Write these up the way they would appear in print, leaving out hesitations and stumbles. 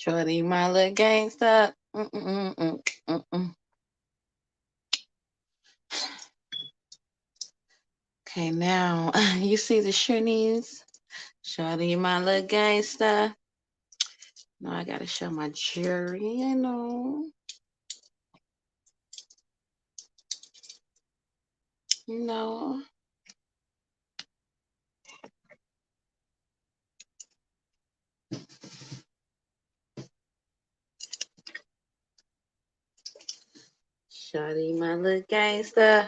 Shorty, my little gangster. Mm-mm-mm-mm-mm. Okay, now you see the shorties. Shorty, my little gangster. Now I gotta show my jewelry, you know. Shorty, my little gangster.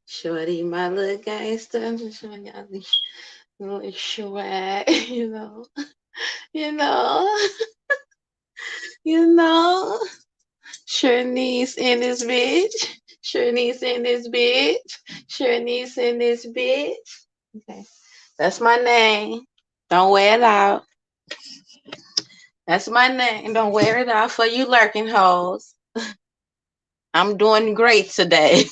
Shorty, my little gangster. I'm just showing y'all this little swag, you know, you know. Shanice in this bitch. Shanice in this bitch. Shanice in this bitch. Okay. That's my name. Don't wear it out. That's my name. Don't wear it out for you lurking hoes. I'm doing great today.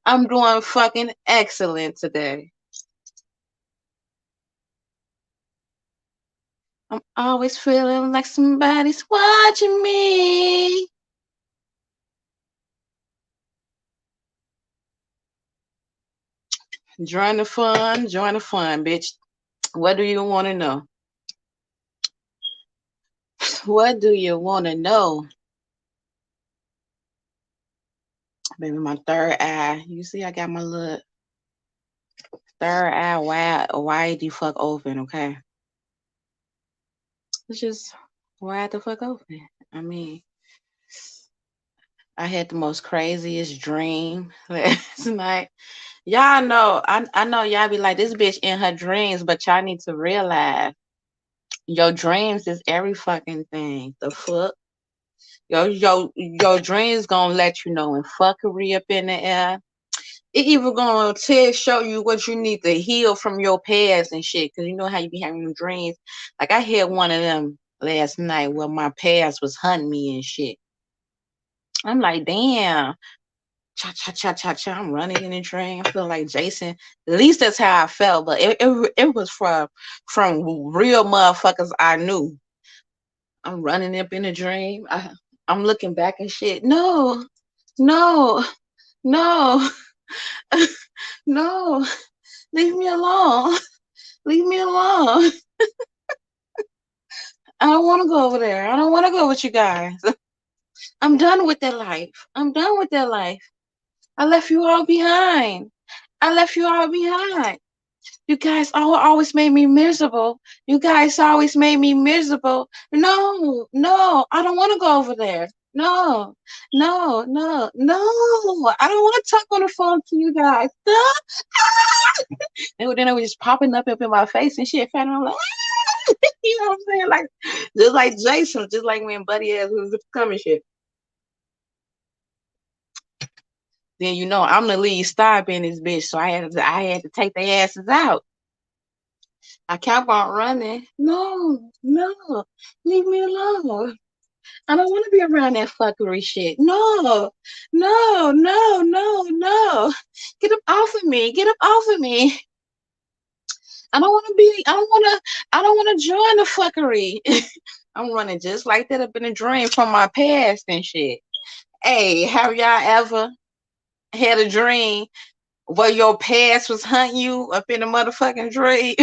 I'm doing fucking excellent today. I'm always feeling like somebody's watching me. Join the fun, bitch. What do you want to know? What do you want to know? Baby, my third eye. You see, I got my little third eye wide the fuck open, okay? It's just wide the fuck open. I mean, I had the most craziest dream last night. Y'all know, I know y'all be like, this bitch in her dreams, but y'all need to realize your dreams is every fucking thing. The fuck? Your dreams gonna let you know when fuckery up in the air. It even gonna show you what you need to heal from your past and shit. Cause you know how you be having them dreams. Like I had one of them last night where my past was hunting me and shit. I'm like, damn, cha cha cha cha cha. I'm running in the dream. I feel like Jason. At least that's how I felt. But it was from real motherfuckers I knew. I'm running up in a dream. I'm looking back and shit. No, no, no, no. Leave me alone. Leave me alone. I don't want to go over there. I don't want to go with you guys. I'm done with that life. I'm done with that life. I left you all behind. I left you all behind. You guys always made me miserable. You guys always made me miserable. No, no, I don't want to go over there. No, no, no, no. I don't want to talk on the phone to you guys. No. And then it was just popping up in my face and shit. And I'm like, you know what I'm saying? Like, just like Jason, just like when Buddy ass was coming shit. Then you know I'm the lead stop in this bitch, so I had to take their asses out. I kept on running. No, no, leave me alone. I don't want to be around that fuckery shit. No, no, no, no, no. Get up off of me. Get up off of me. I don't want to be. I don't want to join the fuckery. I'm running just like that up in a dream from my past and shit. Hey, have y'all ever had a dream where your past was hunting you up in a motherfucking dream?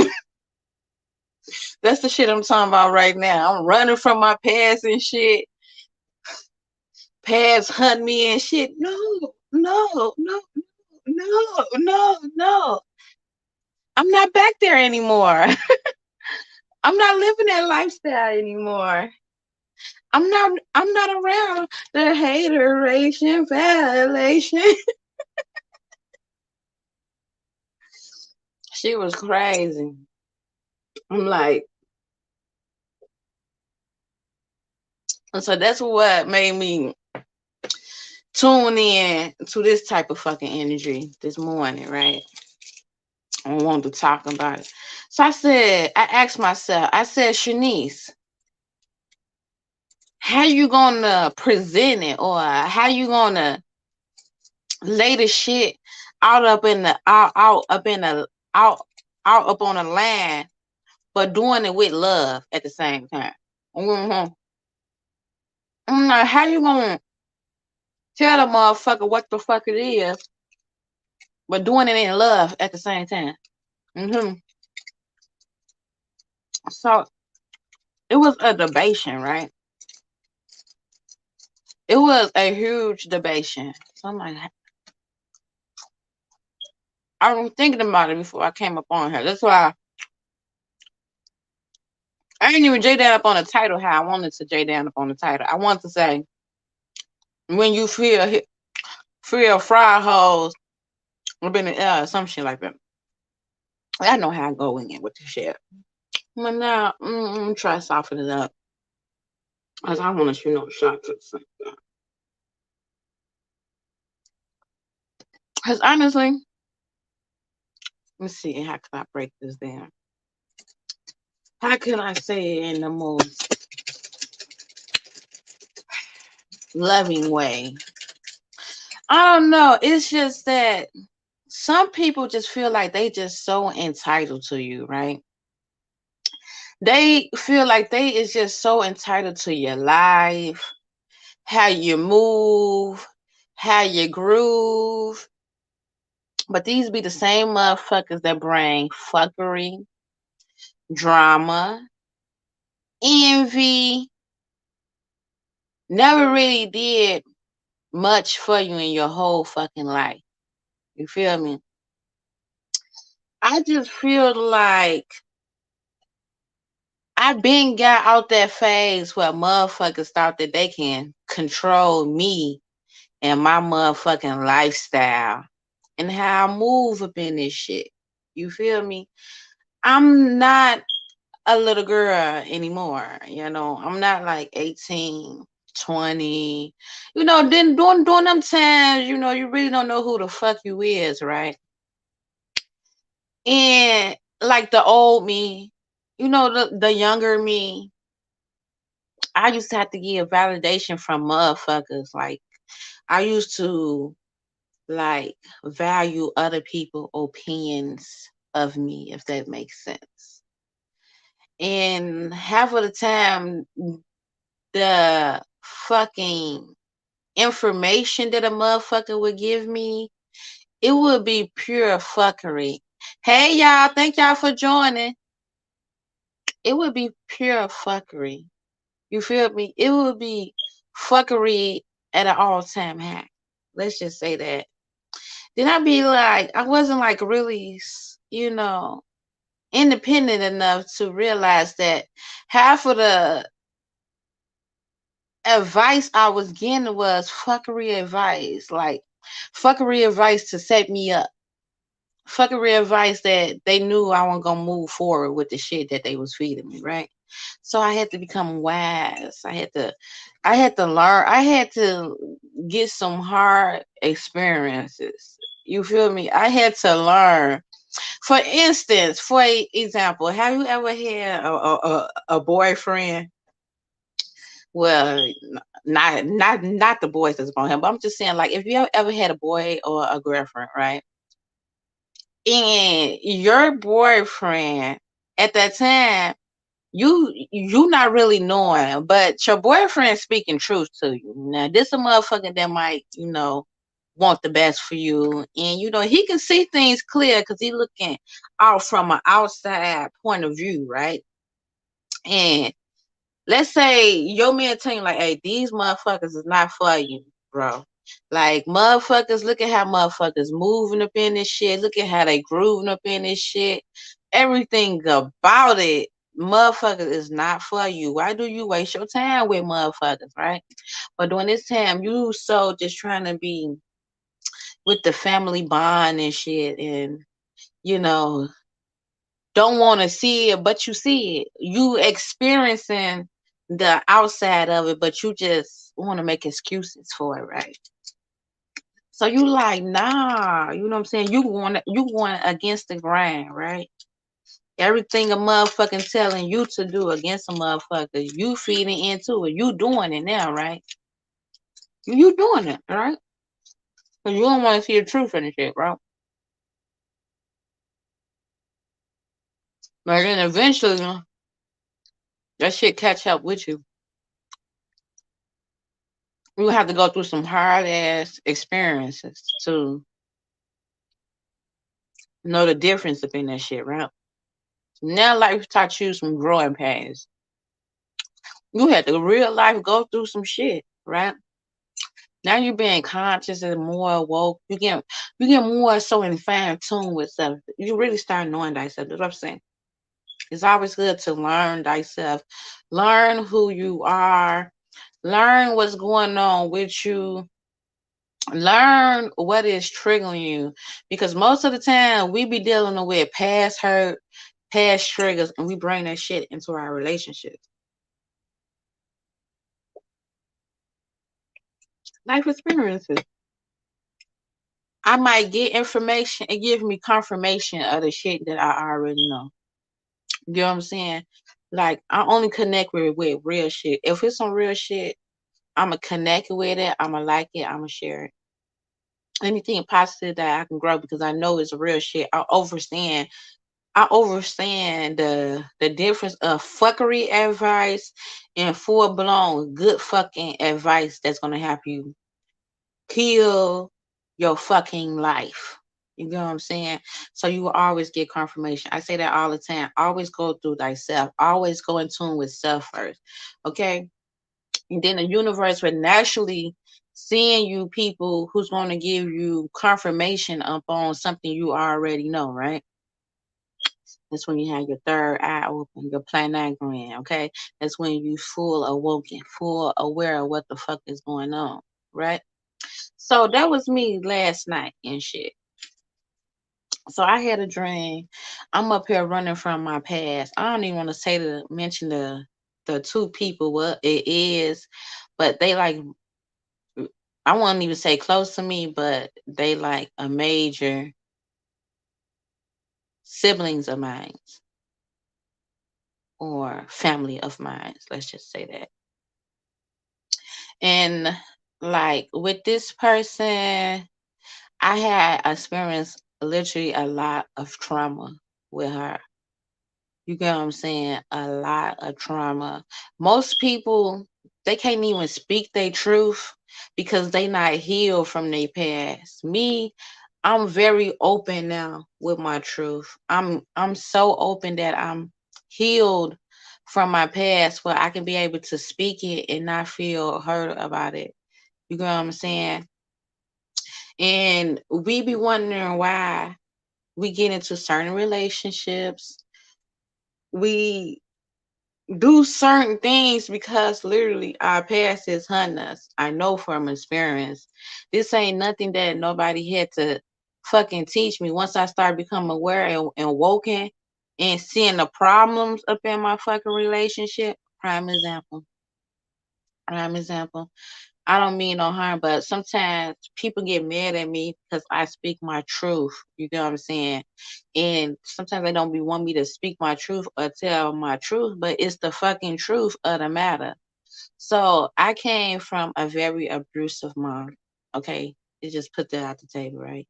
That's the shit I'm talking about right now. I'm running from my past and shit. Past hunt me and shit. No, no, no, no, no, no. I'm not back there anymore. I'm not living that lifestyle anymore. I'm not around the hateration violation. She was crazy. I'm like, so that's what made me tune in to this type of fucking energy this morning, right? I wanted to talk about it. So I asked myself, I said, Shanice, how you gonna present it or how you gonna lay the shit out up in the out up in the out out up on the land, but doing it with love at the same time. Mm-hmm. I'm like, how you gonna tell a motherfucker what the fuck it is, but doing it in love at the same time? Mm-hmm. So it was a debation, right? It was a huge debation. So I'm like, I was thinking about it before I came up on here. That's why I didn't even J down up on the title how I wanted to J down up on the title. I want to say when you feel fried hoes been some shit like that. I know how I go in with the shit. But now try to soften it up. Cause I want to shoot no shots at the same time. Cause honestly, let's see, how can I break this down? How can I say it in the most loving way? I don't know. It's just that some people just feel like they just so entitled to you, right? They feel like they is just so entitled to your life, how you move, how you groove. But these be the same motherfuckers that bring fuckery, drama, envy, never really did much for you in your whole fucking life. You feel me? I just feel like I been got out that phase where motherfuckers thought that they can control me and my motherfucking lifestyle and how I move up in this shit. You feel me? I'm not a little girl anymore. I'm not like 18, 20. Then during them times, you really don't know who the fuck you is, right? And like the old me, the younger me, I used to have to give validation from motherfuckers. Like I used to like value other people's opinions of me, if that makes sense. And half of the time, the fucking information that a motherfucker would give me, it would be pure fuckery. Hey y'all, thank y'all for joining. It would be pure fuckery. You feel me? It would be fuckery at an all-time high. Let's just say that. Then I'd be like, I wasn't like really, independent enough to realize that half of the advice I was getting was fuckery advice, like fuckery advice to set me up, fuckery advice that they knew I wasn't gonna move forward with the shit that they was feeding me, right? So I had to become wise. I had to learn. I had to get some hard experiences. You feel me? I had to learn. For instance, for example, have you ever had a boyfriend? Well, not the boys that's on him, but I'm just saying, like, if you ever had a boy or a girlfriend, right? And your boyfriend at that time, you not really knowing, but your boyfriend speaking truth to you. Now, this a motherfucker that might, want the best for you, and he can see things clear because he looking out from an outside point of view, right? And let's say your man tell you like, hey, these motherfuckers is not for you, bro. Like motherfuckers, look at how motherfuckers moving up in this shit. Look at how they grooving up in this shit. Everything about it, motherfuckers is not for you. Why do you waste your time with motherfuckers, right? But during this time, you so just trying to be with the family bond and shit, and you know don't want to see it, but you see it. You experiencing the outside of it, but you just want to make excuses for it, right? So you like, nah, you know what I'm saying? You going against the grain, right? Everything a motherfucking telling you to do against a motherfucker, you feeding into it. You doing it now, right? You doing it, right? Because you don't want to see the truth in the shit, bro. But then eventually, that shit catch up with you. You have to go through some hard ass experiences to know the difference between that shit, right? Now life taught you some growing pains. You had to real life go through some shit, right? Now you're being conscious and more woke. You get more so in fine tune with stuff. You really start knowing thyself. That's what I'm saying. It's always good to learn thyself. Learn who you are. Learn what's going on with you. Learn what is triggering you. Because most of the time we be dealing with past hurt, past triggers, and we bring that shit into our relationships. Life experiences. I might get information and give me confirmation of the shit that I already know. You know what I'm saying? Like I only connect with real shit. If it's some real shit, I'ma connect with it. I'ma like it. I'ma share it. Anything positive that I can grow because I know it's real shit. I understand the difference of fuckery advice and full blown good fucking advice that's gonna help you kill your fucking life. You know what I'm saying? So you will always get confirmation. I say that all the time. Always go through thyself. Always go in tune with self first. Okay? And then the universe will naturally send you people who's going to give you confirmation upon something you already know, right? That's when you have your third eye open, your planetary gland, okay? That's when you full awoken, full aware of what the fuck is going on, right? So that was me last night and shit. So I had a dream. I'm up here running from my past. I don't even want to say to mention the two people what it is, but they like I won't even say close to me, but they like a major siblings of mine or family of mine. Let's just say that. And like with this person, I had experienced literally a lot of trauma with her. You get what I'm saying? A lot of trauma. Most people, they can't even speak their truth because they not healed from their past. Me, I'm very open now with my truth. I'm so open that I'm healed from my past where I can be able to speak it and not feel hurt about it. You get what I'm saying? And we be wondering why we get into certain relationships. We do certain things because literally our past is hunting us. I know from experience. This ain't nothing that nobody had to fucking teach me. Once I start becoming aware and woken and seeing the problems up in my fucking relationship, prime example. Prime example. I don't mean no harm, but sometimes people get mad at me because I speak my truth. You know what I'm saying? And sometimes they don't be want me to speak my truth or tell my truth, but it's the fucking truth of the matter. So I came from a very abusive mom. Okay, it just put that out the table, right?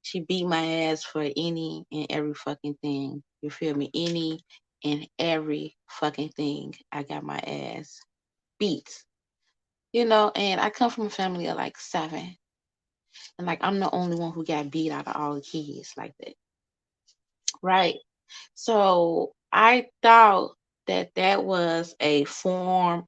She beat my ass for any and every fucking thing. You feel me? Any and every fucking thing. I got my ass beat. And I come from a family of like seven. And like I'm the only one who got beat out of all the kids like that. Right. So I thought that that was a form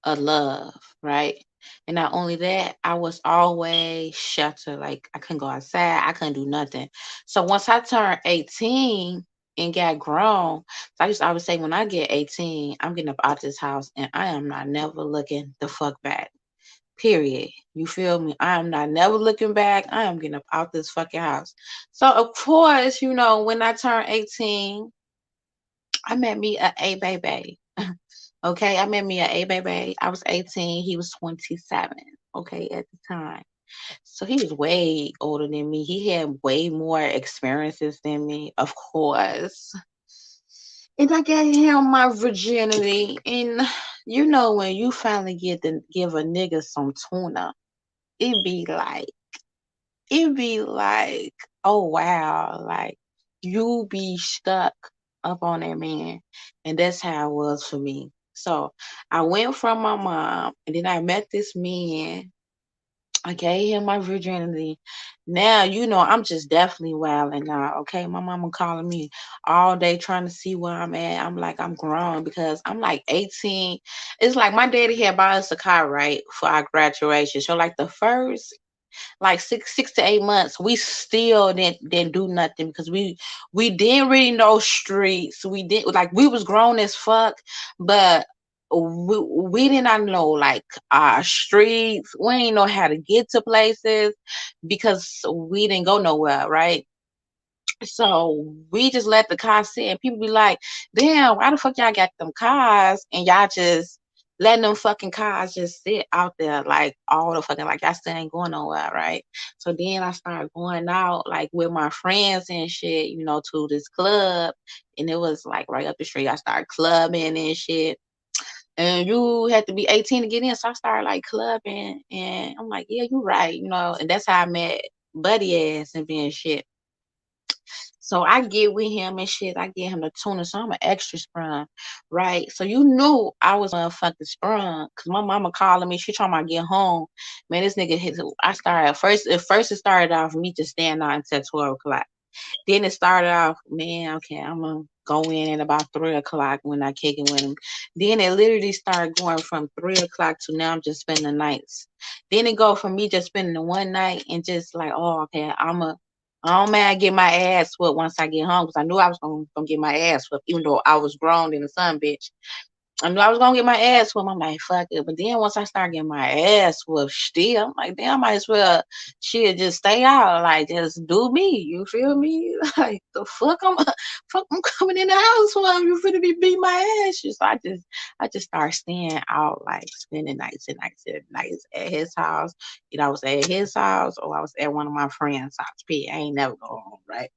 of love, right? And not only that, I was always sheltered. Like I couldn't go outside, I couldn't do nothing. So once I turned 18 and got grown, so I used to always say, when I get 18, I'm getting up out this house and I am not never looking the fuck back. Period. You feel me? I am not never looking back. I am getting up out this fucking house. So of course, when I turned 18, I met me a baby. Okay, I met me a baby. I was 18. He was 27. Okay, at the time. So he was way older than me. He had way more experiences than me, of course. And I gave him my virginity. And when you finally get to give a nigga some tuna, it be like, oh wow, like you be stuck. up on that man. And that's how it was for me. So I went from my mom and then I met this man. I gave him my virginity. Now, I'm just definitely wilding now. Okay. My mama calling me all day trying to see where I'm at. I'm like, I'm grown because I'm like 18. It's like my daddy had bought us a car, right, for our graduation. So like the first like 6 to 8 months, we still didn't do nothing because we didn't really know streets. We didn't like we was grown as fuck, but we did not know like our streets. We didn't know how to get to places because we didn't go nowhere, right? So we just let the car sit, and people be like, "Damn, why the fuck y'all got them cars and y'all just letting them fucking cars just sit out there like all the fucking like y'all still ain't going nowhere, right?" So then I started going out like with my friends and shit, to this club, and it was like right up the street. I started clubbing and shit, and you had to be 18 to get in. So I started like clubbing, and I'm like, "Yeah, you right," and that's how I met Buddy ass and being shit. So I get with him and shit. I get him the tuna. So I'm an extra sprung, right? So you knew I was motherfucking sprung because my mama calling me. She trying to get home. Man, this nigga hit. I started first. At first, it started off me just staying out until 12 o'clock. Then it started off, man, okay, I'm gonna go in at about 3 o'clock when I kick it with him. Then it literally started going from 3 o'clock to now I'm just spending the nights. Then it go from me just spending the one night and just like, oh, okay, I don't mind get my ass whooped once I get home because I knew I was gonna get my ass whooped, even though I was grown in the sun, bitch. I knew I was gonna get my ass whooped. I'm like, fuck it. But then once I start getting my ass whooped still, I'm like, damn, I might as well shit just stay out. Like just do me. You feel me? Like the fuck I'm coming in the house for you finna be beat my ass. So I just started staying out, like spending nights and nights and nights at his house. I was at his house or I was at one of my friends' house. I ain't never go home, right?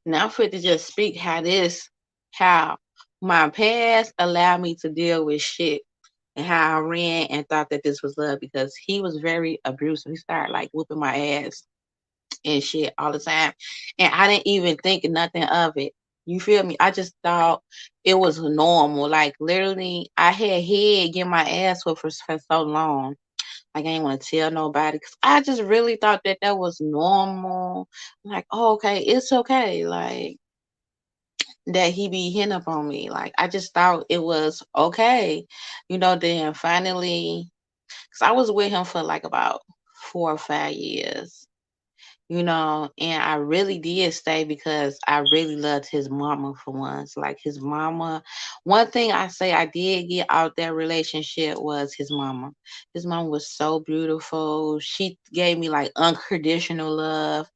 Now for to just speak how my past allowed me to deal with shit and how I ran and thought that this was love because he was very abusive. He started like whooping my ass and shit all the time. And I didn't even think nothing of it. You feel me? I just thought it was normal. Like literally I had getting my ass whooped for so long. Like I ain't want to tell nobody because I just really thought that that was normal. Like, oh, okay, it's okay. Like that he be hitting up on me. Like I just thought it was okay. Then finally, because I was with him for like about 4 or 5 years, and I really did stay because I really loved his mama for once. Like his mama, one thing I say I did get out that relationship was his mama. His mama was so beautiful. She gave me like unconditional love.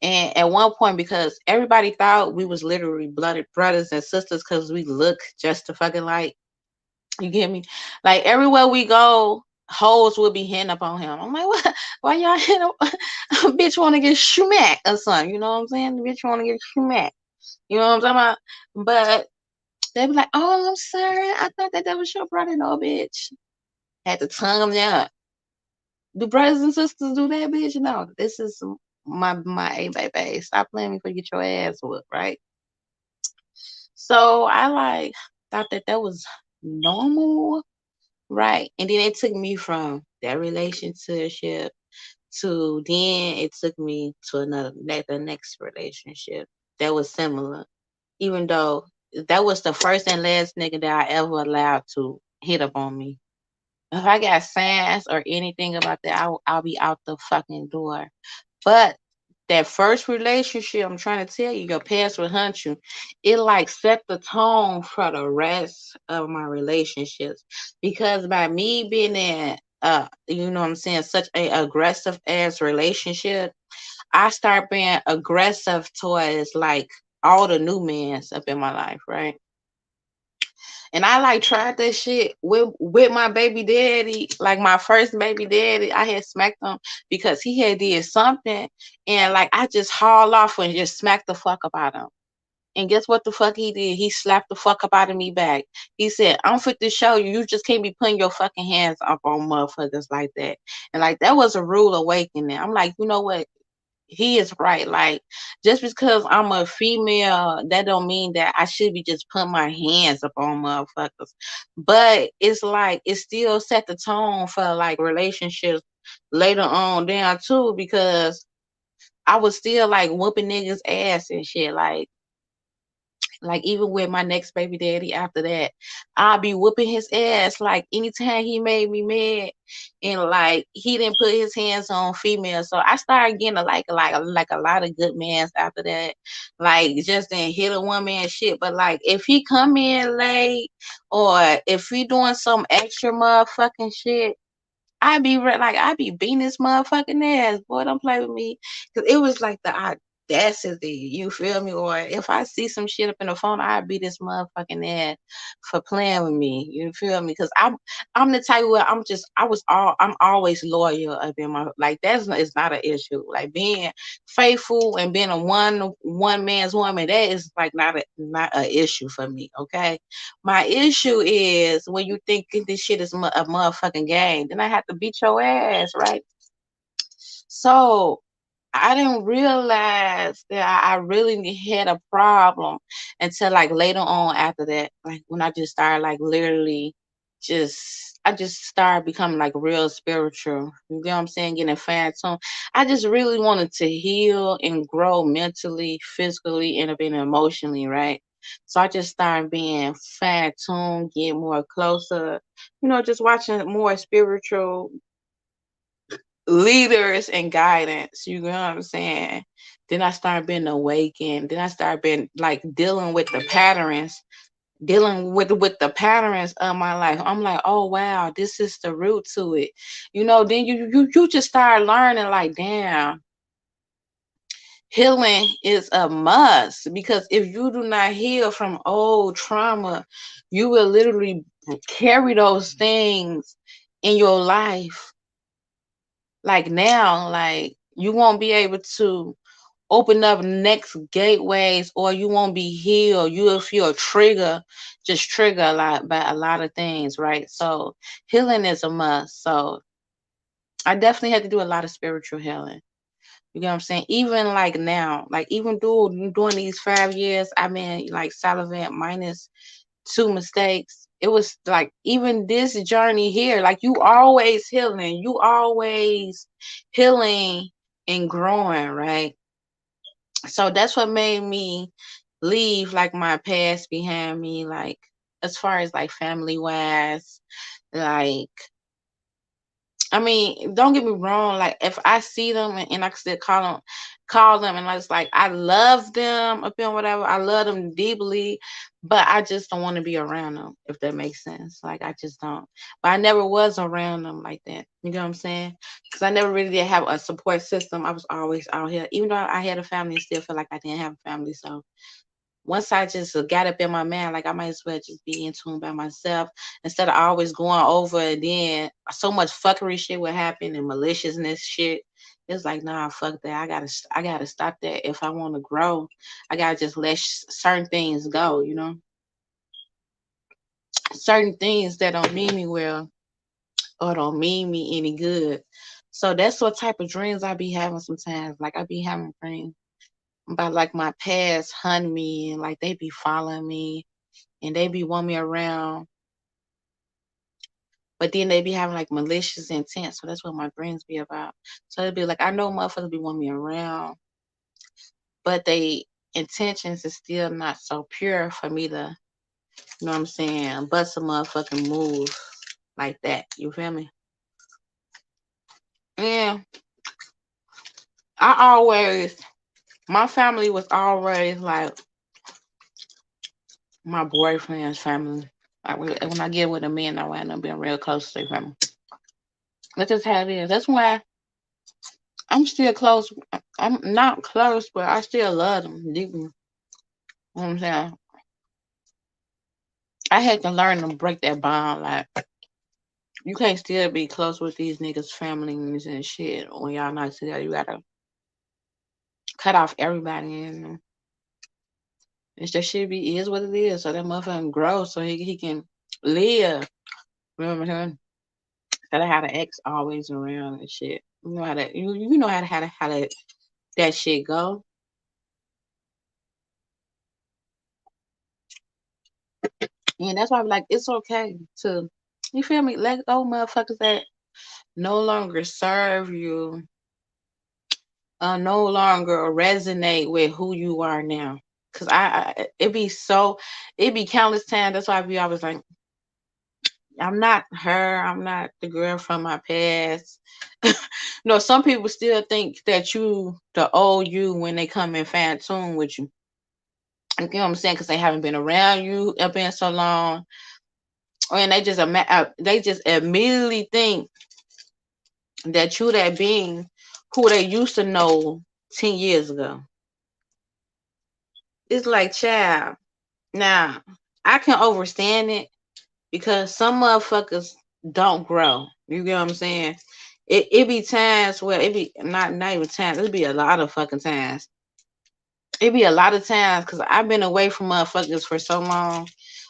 And at one point, because everybody thought we was literally blooded brothers and sisters because we look just to fucking like, you get me? Like everywhere we go, hoes will be hitting up on him. I'm like, what? Why y'all hitting up? Bitch want to get schmacked or something. You know what I'm saying? The bitch want to get schmacked. You know what I'm talking about? But they be like, oh, I'm sorry. I thought that was your brother. No, bitch. Had to tongue him down. Do brothers and sisters do that, bitch? No, this is my A baby. Stop playing me before you get your ass whooped, right? So I like thought that that was normal, right? And then it took me from that relationship to then it took me to the next relationship that was similar, even though that was the first and last nigga that I ever allowed to hit up on me. If I got signs or anything about that, I'll be out the fucking door. But that first relationship, I'm trying to tell you, your past will hunt you. It like set the tone for the rest of my relationships. Because by me being in you know what I'm saying, such a aggressive ass relationship, I start being aggressive towards like all the new men up in my life, right? And I like tried that shit with my baby daddy, like my first baby daddy. I had smacked him because he had did something, and like I just hauled off and just smacked the fuck up out of him. And guess what the fuck he did? He slapped the fuck up out of me back. He said, "I'm fit to show you. You just can't be putting your fucking hands up on motherfuckers like that." And like that was a rude awakening. I'm like, you know what? he is right. Like, just because I'm a female, that don't mean that I should be just putting my hands up on motherfuckers. But it's like it still set the tone for like relationships later on down too, because I was still like whooping niggas ass and shit. Like even with my next baby daddy after that, I'll be whooping his ass like anytime he made me mad, and like he didn't put his hands on females. So I started getting like a lot of good mans after that. Like just didn't hit a woman and shit. But like if he come in late or if he doing some extra motherfucking shit, I be beating this motherfucking ass. Boy, don't play with me. Cause it was like the audacity, you feel me? Or if I see some shit up in the phone, I beat this motherfucking ass for playing with me. You feel me? Cause I'm the type where I'm always loyal up in my like it's not an issue. Like being faithful and being a one man's woman, that is like not a issue for me. Okay. My issue is when you think this shit is a motherfucking game, then I have to beat your ass, right? So I didn't realize that I really had a problem until like later on after that, like when I just started like literally I just started becoming like real spiritual. You get what I'm saying? Getting fine tuned. I just really wanted to heal and grow mentally, physically, and being emotionally, right? So I just started being fine tuned, getting more closer, just watching more spiritual leaders and guidance. You know what I'm saying? Then I started being awakened. Then I started being like dealing with the patterns of my life. I'm like, oh wow, this is the root to it. Then you just start learning like, damn, healing is a must, because if you do not heal from old trauma, you will literally carry those things in your life. Like now, like you won't be able to open up next gateways, or you won't be healed. You will feel trigger a lot by a lot of things, right? So healing is a must. So I definitely had to do a lot of spiritual healing. You get what I'm saying? Even like now, like even during these 5 years, I've been like solvent minus two mistakes. It was like even this journey here, like you always healing and growing, right? So that's what made me leave like my past behind me, like as far as like family wise. Like, I mean, don't get me wrong. Like, if I see them and I can still call them, and I was like, I love them up and whatever. I love them deeply, but I just don't want to be around them. If that makes sense, like I just don't. But I never was around them like that. You know what I'm saying? Because I never really did have a support system. I was always out here, even though I had a family. I still feel like I didn't have a family. So once I just got up in my mind, like I might as well just be in tune by myself instead of always going over, and then so much fuckery shit would happen and maliciousness shit. It's like, nah, fuck that. I gotta stop that. If I want to grow, I gotta just let certain things go. Certain things that don't mean me well or don't mean me any good. So that's what type of dreams I be having sometimes. Like I be having dreams about like my past hunting me, and like they be following me and they be wanting me around, but then they be having like malicious intent. So that's what my dreams be about. So it'd be like, I know motherfuckers be wanting me around, but they intentions is still not so pure for me to, you know what I'm saying, bust a motherfucking move like that. You feel me? Yeah. My family was always like my boyfriend's family. Like when I get with a man, I wind up being real close to their family. That's just how it is. That's why I'm still close. I'm not close, but I still love them deeply. You know what I'm saying? I had to learn to break that bond. Like, you can't still be close with these niggas' families and shit when y'all not together. You gotta cut off everybody, and it's just shit is what it is. So that motherfucker can grow so he can live. You know what I'm saying? Instead of how the ex always around and shit. You know how to that shit go. And that's why I'm like, it's okay to, you feel me? Let go, motherfuckers that no longer serve you, no longer resonate with who you are now. Cause it be countless times. That's why I be always like, I'm not her. I'm not the girl from my past. No, some people still think that you the old you when they come in fan tune with you. You know what I'm saying? Because they haven't been around you up in so long, and they just immediately think that you that being who they used to know 10 years ago. It's like, child. Now I can understand it because some motherfuckers don't grow. You get what I'm saying? It be times where it be not even times. It be a lot of fucking times. It be a lot of times because I've been away from motherfuckers for so long.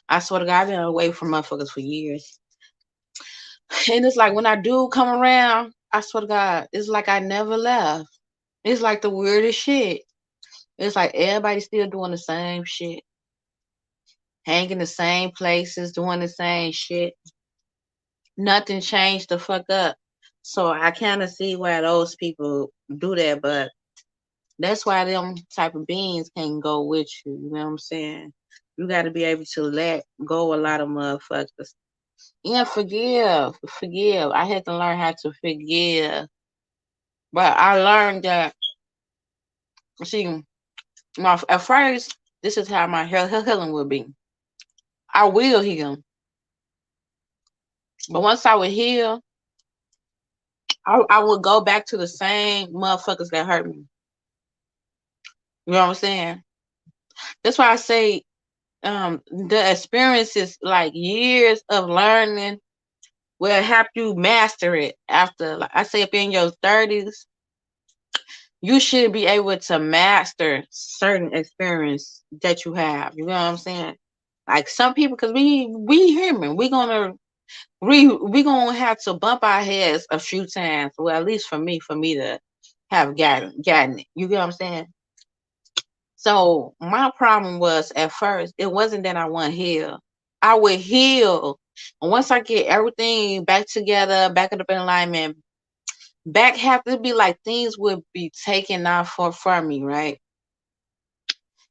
I swear to God, I've been away from motherfuckers for years. And it's like when I do come around, I swear to God, it's like I never left. It's like the weirdest shit. It's like everybody still doing the same shit, hanging the same places, doing the same shit. Nothing changed the fuck up. So I kind of see why those people do that, but that's why them type of beings can't go with you. You know what I'm saying? You got to be able to let go a lot of motherfuckers and forgive. I had to learn how to forgive, but I learned that. See, at first, this is how my healing will be. I will heal, but once I would heal, I would go back to the same motherfuckers that hurt me. You know what I'm saying? That's why I say the experience is like years of learning will help you master it. After, like I say, up in your 30s, you should be able to master certain experience that you have. You know what I'm saying? Like some people, because we human, we gonna have to bump our heads a few times. Well, at least for me to have gotten it. You get what I'm saying? So my problem was at first, it wasn't that I want to heal. I would heal. And once I get everything back together, back up in alignment, back have to be like things would be taken off from me, right?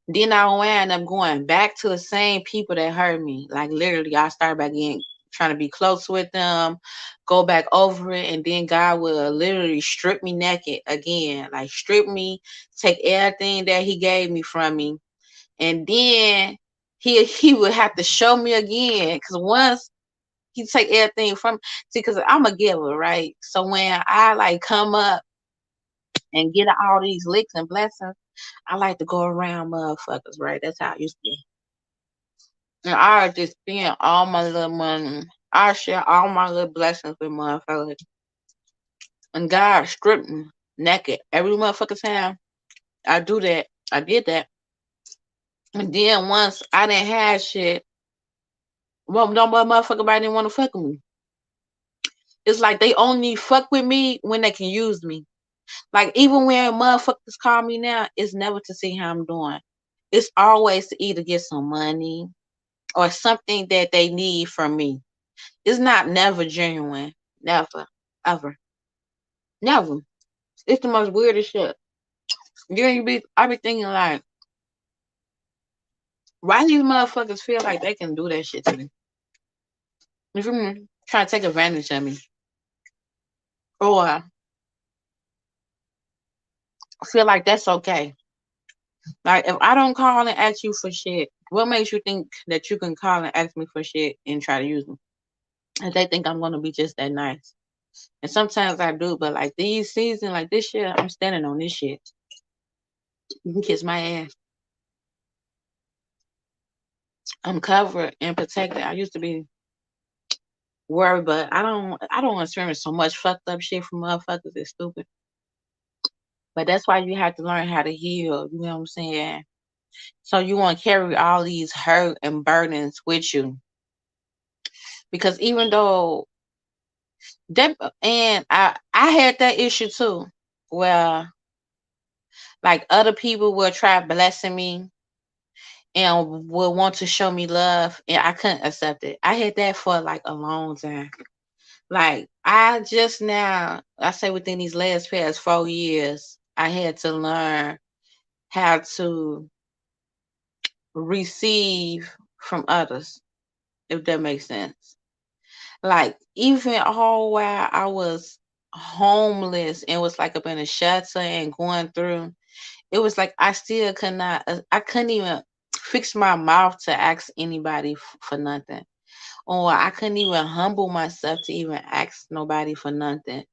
Then I wound up going back to the same people that hurt me. Like literally, I started back again trying to be close with them, go back over it, and then God will literally strip me naked again. Like strip me, take everything that He gave me from me, and then he would have to show me again. Because once he take everything from, see, because I'm a giver, right? So when I like come up and get all these licks and blessings, I like to go around motherfuckers, right? That's how I used to be. And I would just spend all my little money. I share all my little blessings with motherfuckers. And God stripped me naked every motherfucking time I do that. I did that. And then once I didn't have shit, well, no motherfucker body didn't want to fuck with me. It's like they only fuck with me when they can use me. Like even when motherfuckers call me now, it's never to see how I'm doing. It's always to either get some money or something that they need from me. It's not never genuine. Never. Ever. Never. It's the most weirdest shit. I be thinking like, why these motherfuckers feel like they can do that shit to me? You feel me? Try to take advantage of me. Or feel like that's okay. Like if I don't call and ask you for shit, what makes you think that you can call and ask me for shit and try to use me? And they think I'm gonna be just that nice. And sometimes I do, but like these seasons, like this year, I'm standing on this shit. You can kiss my ass. I'm covered and protected. I used to be worried, but I don't experience so much fucked up shit from motherfuckers. It's stupid. But that's why you have to learn how to heal. You know what I'm saying? So you won't carry all these hurt and burdens with you. Because even though that, and I had that issue too. Well, Like other people will try blessing me and will want to show me love, and I couldn't accept it. I had that for like a long time. Like I just now, I say within these last past 4 years, I had to learn how to receive from others, if that makes sense. Like even all while I was homeless and was like up in a shelter and going through, it was like I still could not, I couldn't even fix my mouth to ask anybody for nothing, or I couldn't even humble myself to even ask nobody for nothing.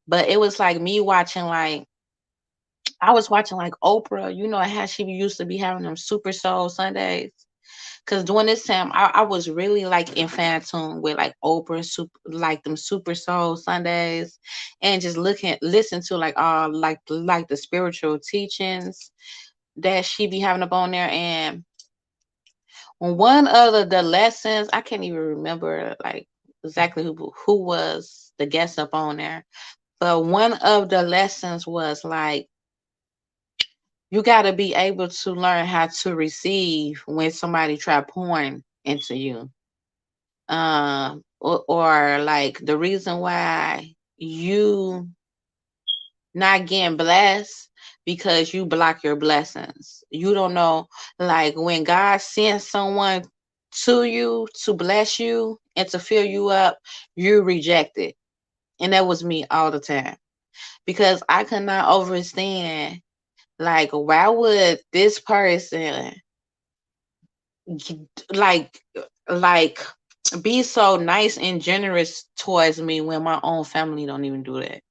But it was like me watching, like I was watching like Oprah, you know how she used to be having them Super Soul Sundays. Cause during this time, I was really like in fan tune with like Oprah, super, like them Super Soul Sundays, and just listen to like all like the spiritual teachings that she be having up on there. And one of the lessons, I can't even remember like exactly who was the guest up on there, but one of the lessons was like you got to be able to learn how to receive when somebody try pouring into you. Or like the reason why you not getting blessed because you block your blessings. You don't know, like when God sends someone to you to bless you and to fill you up, you reject it. And that was me all the time because I could not understand, like, why would this person like like be so nice and generous towards me when my own family don't even do that?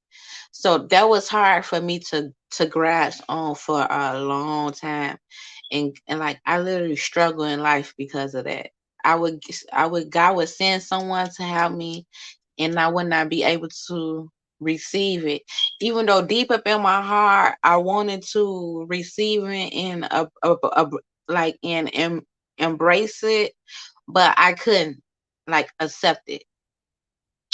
So that was hard for me to grasp on for a long time, and like I literally struggle in life because of that. I would God would send someone to help me, and I would not be able to receive it, even though deep up in my heart I wanted to receive it and like embrace it, but I couldn't like accept it.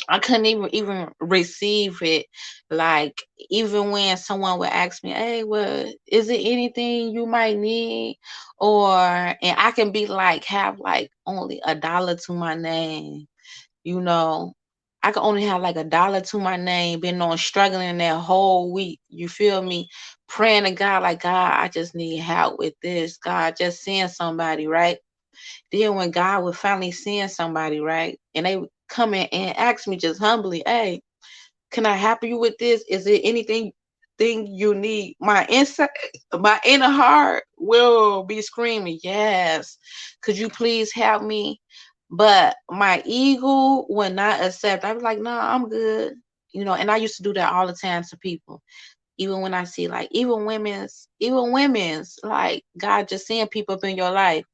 I couldn't even receive it. Like even when someone would ask me, "Hey, well, is it anything you might need?" Or and I can be like have like only $1 to my name, you know. I can only have like $1 to my name, been on struggling that whole week. You feel me? Praying to God, like God, I just need help with this. God, just send somebody, right? Then when God would finally send somebody, right, and they would come in and ask me just humbly, "Hey, can I help you with this? Is there anything thing you need?" My inside, my inner heart will be screaming, "Yes, could you please help me?" But my ego would not accept. I was like, "No, I'm good." And I used to do that all the time to people. Even when I see like even women's like God just seeing people up in your life.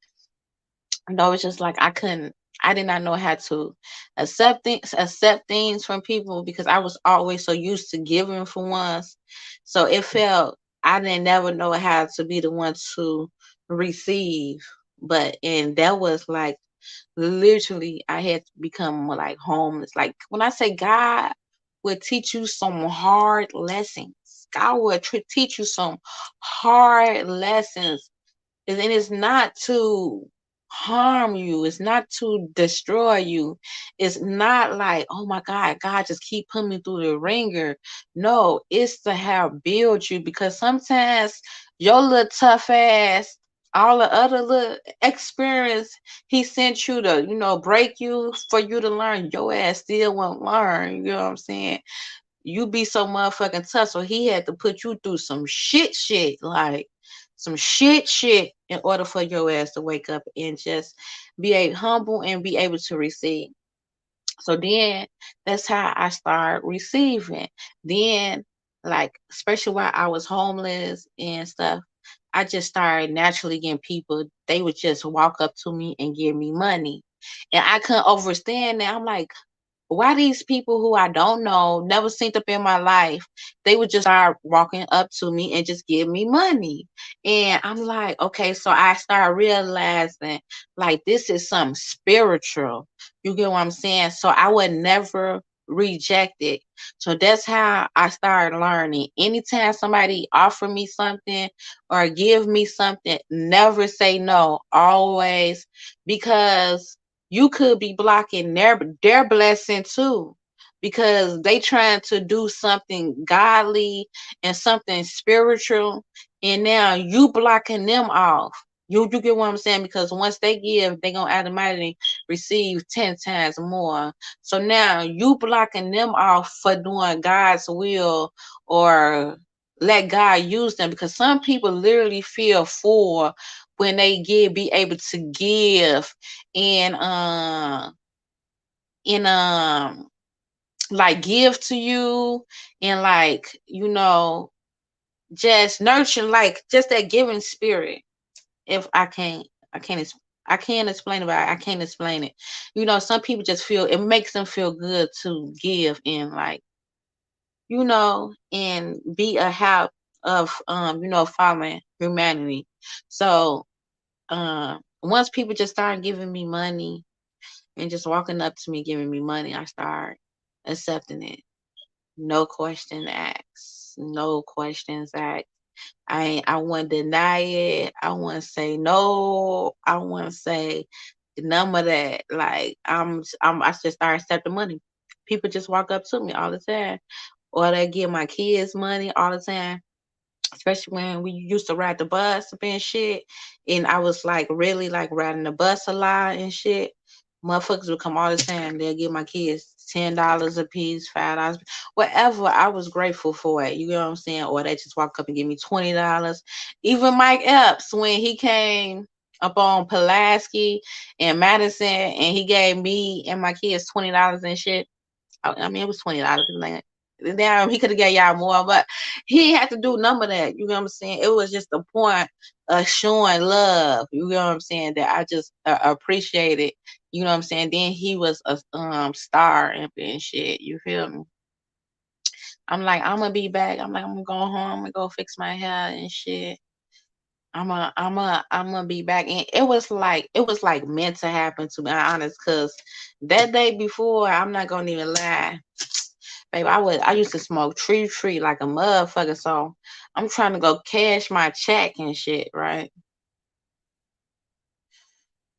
No, it's just like I did not know how to accept things from people because I was always so used to giving for once. So it felt I didn't never know how to be the one to receive. But and that was like literally I had to become more like homeless. Like when I say God will teach you some hard lessons. God will teach you some hard lessons, and it's not to harm you, it's not to destroy you, it's not like, oh my God just keep putting me through the ringer. No, it's to help build you, because sometimes your little tough ass, all the other little experience he sent you to break you for you to learn, your ass still won't learn. You know what I'm saying? You be so motherfucking tough. So he had to put you through some shit, like some shit in order for your ass to wake up and just be humble and be able to receive. So then that's how I started receiving. Then, like, especially while I was homeless and stuff, I just started naturally getting people, they would just walk up to me and give me money. And I couldn't understand that. I'm like, why these people who I don't know, never seen up in my life, they would just start walking up to me and just give me money. And I'm like, okay, so I started realizing like this is something spiritual. You get what I'm saying? So I would never rejected. So that's how I started learning. Anytime somebody offer me something or give me something, never say no. Always, because you could be blocking their blessing too. Because they trying to do something godly and something spiritual, and now you blocking them off. You get what I'm saying? Because once they give, they gonna automatically receive 10 times more. So now you blocking them off for doing God's will, or let God use them, because some people literally feel full when they be able to give and and like give to you, and like, just nurture, like just that giving spirit. If I can't I can't explain about it. I can't explain it. Some people just feel it makes them feel good to give, and like, and be a help of following humanity. So once people just started giving me money and just walking up to me giving me money, I start accepting it. No questions asked. No questions asked. I wouldn't deny it. I wouldn't say no. I wouldn't say none of that. Like, I just start accepting money. People just walk up to me all the time, or they give my kids money all the time. Especially when we used to ride the bus and shit, and I was like really like riding the bus a lot and shit. Motherfuckers would come all the time. They'll give my kids $10 a piece, $5, whatever. I was grateful for it. You know what I'm saying? Or they just walk up and give me $20. Even Mike Epps, when he came up on Pulaski and Madison, and he gave me and my kids $20 and shit. I mean, it was $20. Like, damn, he could have got y'all more, but he had to do none of that. You know what I'm saying? It was just the point of showing love. You know what I'm saying? That I just appreciated. You know what I'm saying? Then he was a star and shit. You feel me? I'm like, I'm gonna be back. I'm like, I'm gonna go home. I'm gonna go fix my hair and shit. I'm gonna be back. And it was like meant to happen, to be honest, because that day before, I'm not gonna even lie, babe, I used to smoke tree like a motherfucker. So I'm trying to go cash my check and shit, right?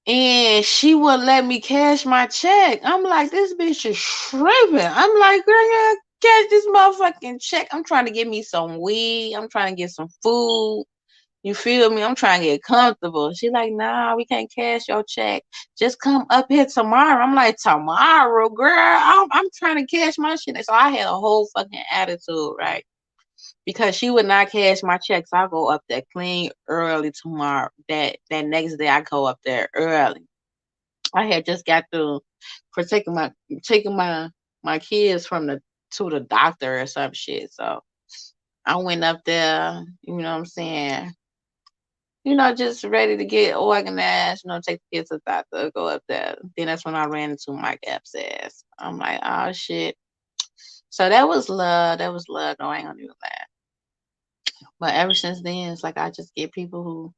And she wouldn't let me cash my check. I'm like, this bitch is tripping. I'm like, girl, yeah, cash this motherfucking check. I'm trying to get me some weed. I'm trying to get some food. You feel me? I'm trying to get comfortable. She like, nah, we can't cash your check. Just come up here tomorrow. I'm like, tomorrow, girl. I'm trying to cash my shit. So I had a whole fucking attitude, right? Because she would not cash my checks. I'll go up there clean early tomorrow. That next day I go up there early. I had just got through for taking my kids from the to the doctor or some shit. So I went up there, you know what I'm saying? Just ready to get organized, take the kids to the doctor, go up there. Then that's when I ran into Mike Epps' ass. I'm like, oh shit. So that was love. That was love. No, I ain't gonna do that. But ever since then, it's like I just get people who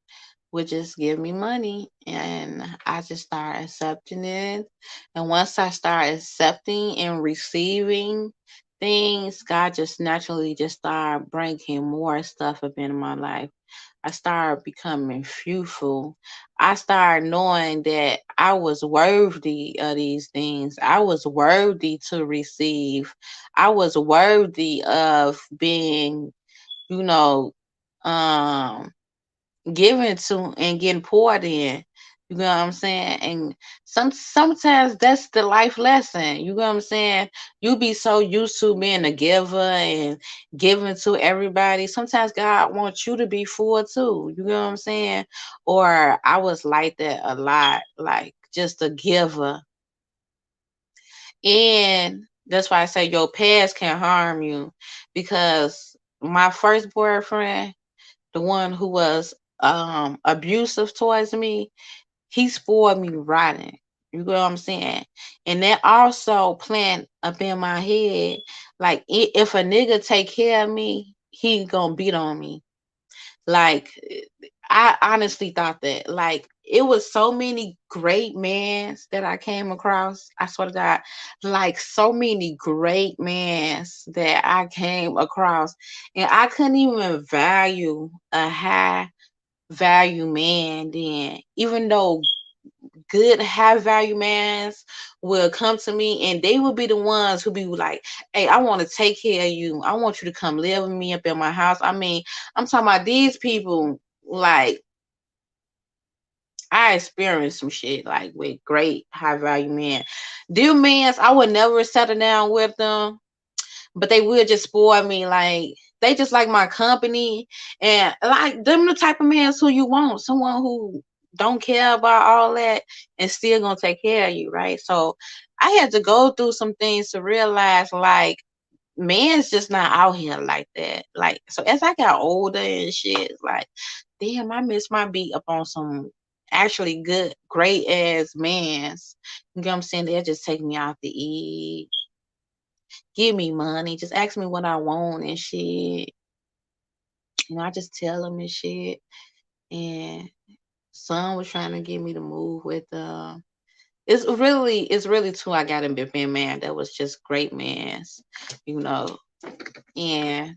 would just give me money, and I just start accepting it. And once I start accepting and receiving things, God just naturally just start bringing more stuff up into my life. I started becoming fruitful. I started knowing that I was worthy of these things. I was worthy to receive. I was worthy of being, you know, um, given to and getting poured in. You know what I'm saying? And sometimes that's the life lesson. You know what I'm saying? You be so used to being a giver and giving to everybody. Sometimes God wants you to be full too. You know what I'm saying? Or I was like that a lot, like just a giver. And that's why I say your past can harm you, because my first boyfriend, the one who was abusive towards me, he spoiled me rotten. You know what I'm saying? And that also plant up in my head, like, if a nigga take care of me, he gonna beat on me. Like, I honestly thought that, like, it was so many great men that I came across. I swear to God, like so many great men that I came across, and I couldn't even value a high value man then, even though good high value mans will come to me and they will be the ones who be like, hey, I want to take care of you. I want you to come live with me up in my house. I mean, I'm talking about these people, like, I experienced some shit like with great high value men. Dear mans, I would never settle down with them, but they will just spoil me. Like, they just like my company, and like them the type of men who you want, someone who don't care about all that and still gonna take care of you, right? So I had to go through some things to realize, like, man's just not out here like that. Like, so as I got older and shit, like, damn, I miss my beat up on some actually good, great ass mans. You know what I'm saying? They'll just take me out to eat, give me money, just ask me what I want and shit. I just tell them and shit. And son was trying to get me to move with it's really two I got in Big Ben, man. That was just great mans, you know. And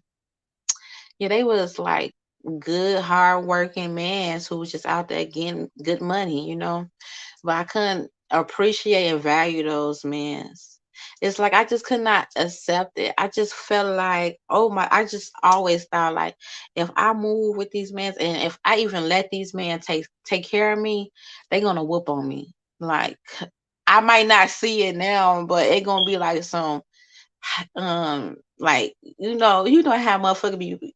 yeah, they was like good, hard working mans who was just out there getting good money, but I couldn't appreciate and value those men. It's like I just could not accept it. I just felt like, oh my, I just always thought like, if I move with these men and if I even let these men take care of me, they gonna whoop on me. Like, I might not see it now, but it gonna be like some like, how motherfucker be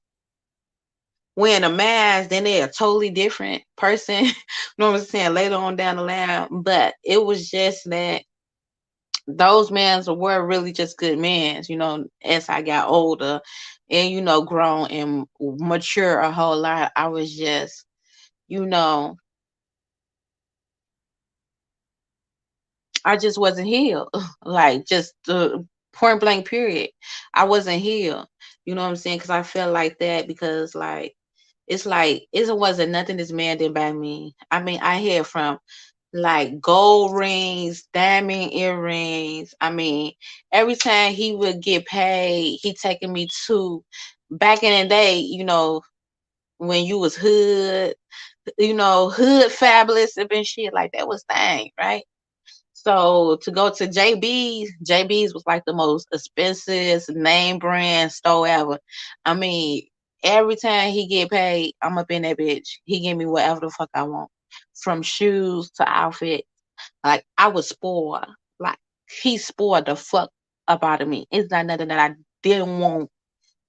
wearing a mask, then they're a totally different person. You know what I'm saying? Later on down the line. But it was just that those men were really just good men, as I got older and, grown and mature a whole lot. I was just, you know, I just wasn't healed. Like, just point blank period. I wasn't healed. You know what I'm saying? Because I felt like that because, like, it wasn't nothing this man did by me. I mean, I hear from like gold rings, diamond earrings. I mean, every time he would get paid, he taking me to back in the day, when you was hood, hood fabulous and shit, like that was thing, right? So to go to JB's was like the most expensive name brand store ever. I mean, every time he get paid, I'm up in that bitch. He give me whatever the fuck I want, from shoes to outfit. Like, I was spoiled. Like, he spoiled the fuck up out of me. It's not nothing that I didn't want.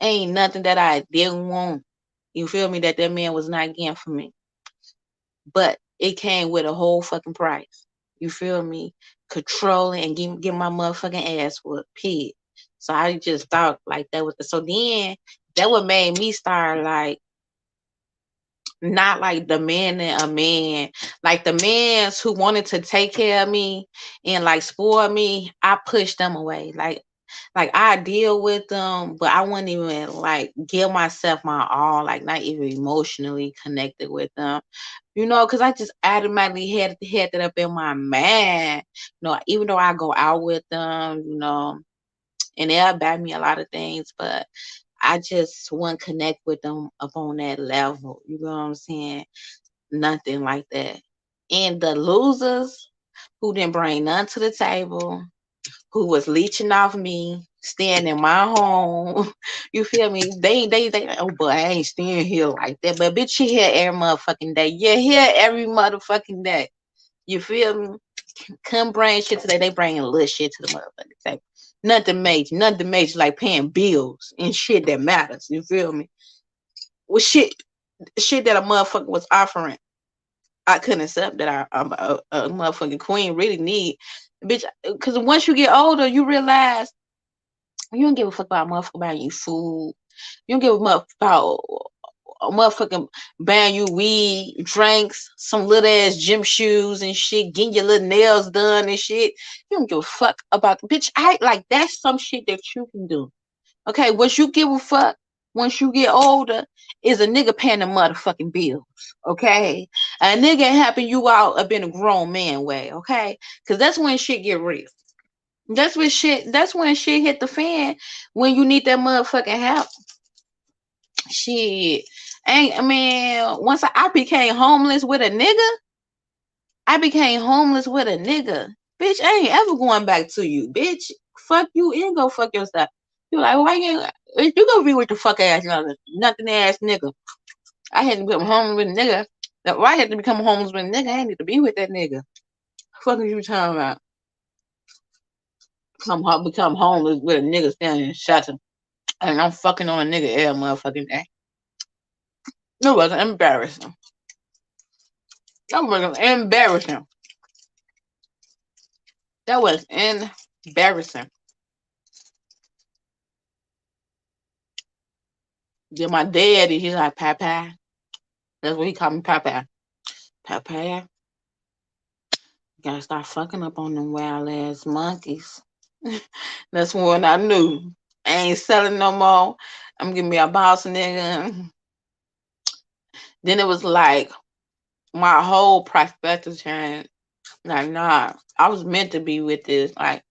Ain't nothing that I didn't want. You feel me? That man was not getting for me. But it came with a whole fucking price. You feel me? Controlling and get my motherfucking ass whooped. Pig. So I just thought like that was so then that what made me start like not like demanding a man. Like the men who wanted to take care of me and like spoil me, I pushed them away. Like I deal with them, but I wouldn't even like give myself my all, like not even emotionally connected with them. Because I just automatically had that up in my mind. Even though I go out with them, and they'll buy me a lot of things, but I just wouldn't connect with them up on that level. You know what I'm saying? Nothing like that. And the losers who didn't bring none to the table, who was leeching off me, staying in my home. You feel me? They oh, but I ain't staying here like that. But bitch, you here every motherfucking day. You're here every motherfucking day. You feel me? Come bring shit today. They bringing little shit to the motherfucking table. Nothing major like paying bills and shit that matters. You feel me? Well, shit that a motherfucker was offering. I couldn't accept that a motherfucking queen really need, bitch. Because once you get older, you realize you don't give a fuck about a motherfucker buying you food. You don't give a fuck about a motherfucking buying you weed, drinks, some little ass gym shoes and shit, getting your little nails done and shit. You don't give a fuck about the bitch. I like that's some shit that you can do. Okay, what you give a fuck? once you get older is a nigga paying the motherfucking bills, okay? A nigga ain't helping you out of being a grown man way, okay? Because that's when shit get real. That's when shit hit the fan, when you need that motherfucking help. Shit. Ain't I mean, once I became homeless with a nigga, I became homeless with a nigga. Bitch, I ain't ever going back to you. Bitch, fuck you and go fuck yourself. You like, why you gonna be with the fuck ass nothing ass nigga? I had to become homeless with a nigga. Why I had to become homeless with a nigga? I need to be with that nigga. Fuck are you talking about? Become homeless with a nigga standing in shelter. And I'm fucking on a nigga every motherfucking day. It wasn't embarrassing. That was embarrassing. That was embarrassing. Then my daddy, he's like, Papa. That's what he called me, Papa. Papa, you gotta start fucking up on them wild ass monkeys. That's when I knew I ain't selling no more. I'm giving me a boss nigga. Then it was like my whole perspective changed. Like, nah, I was meant to be with this. Like,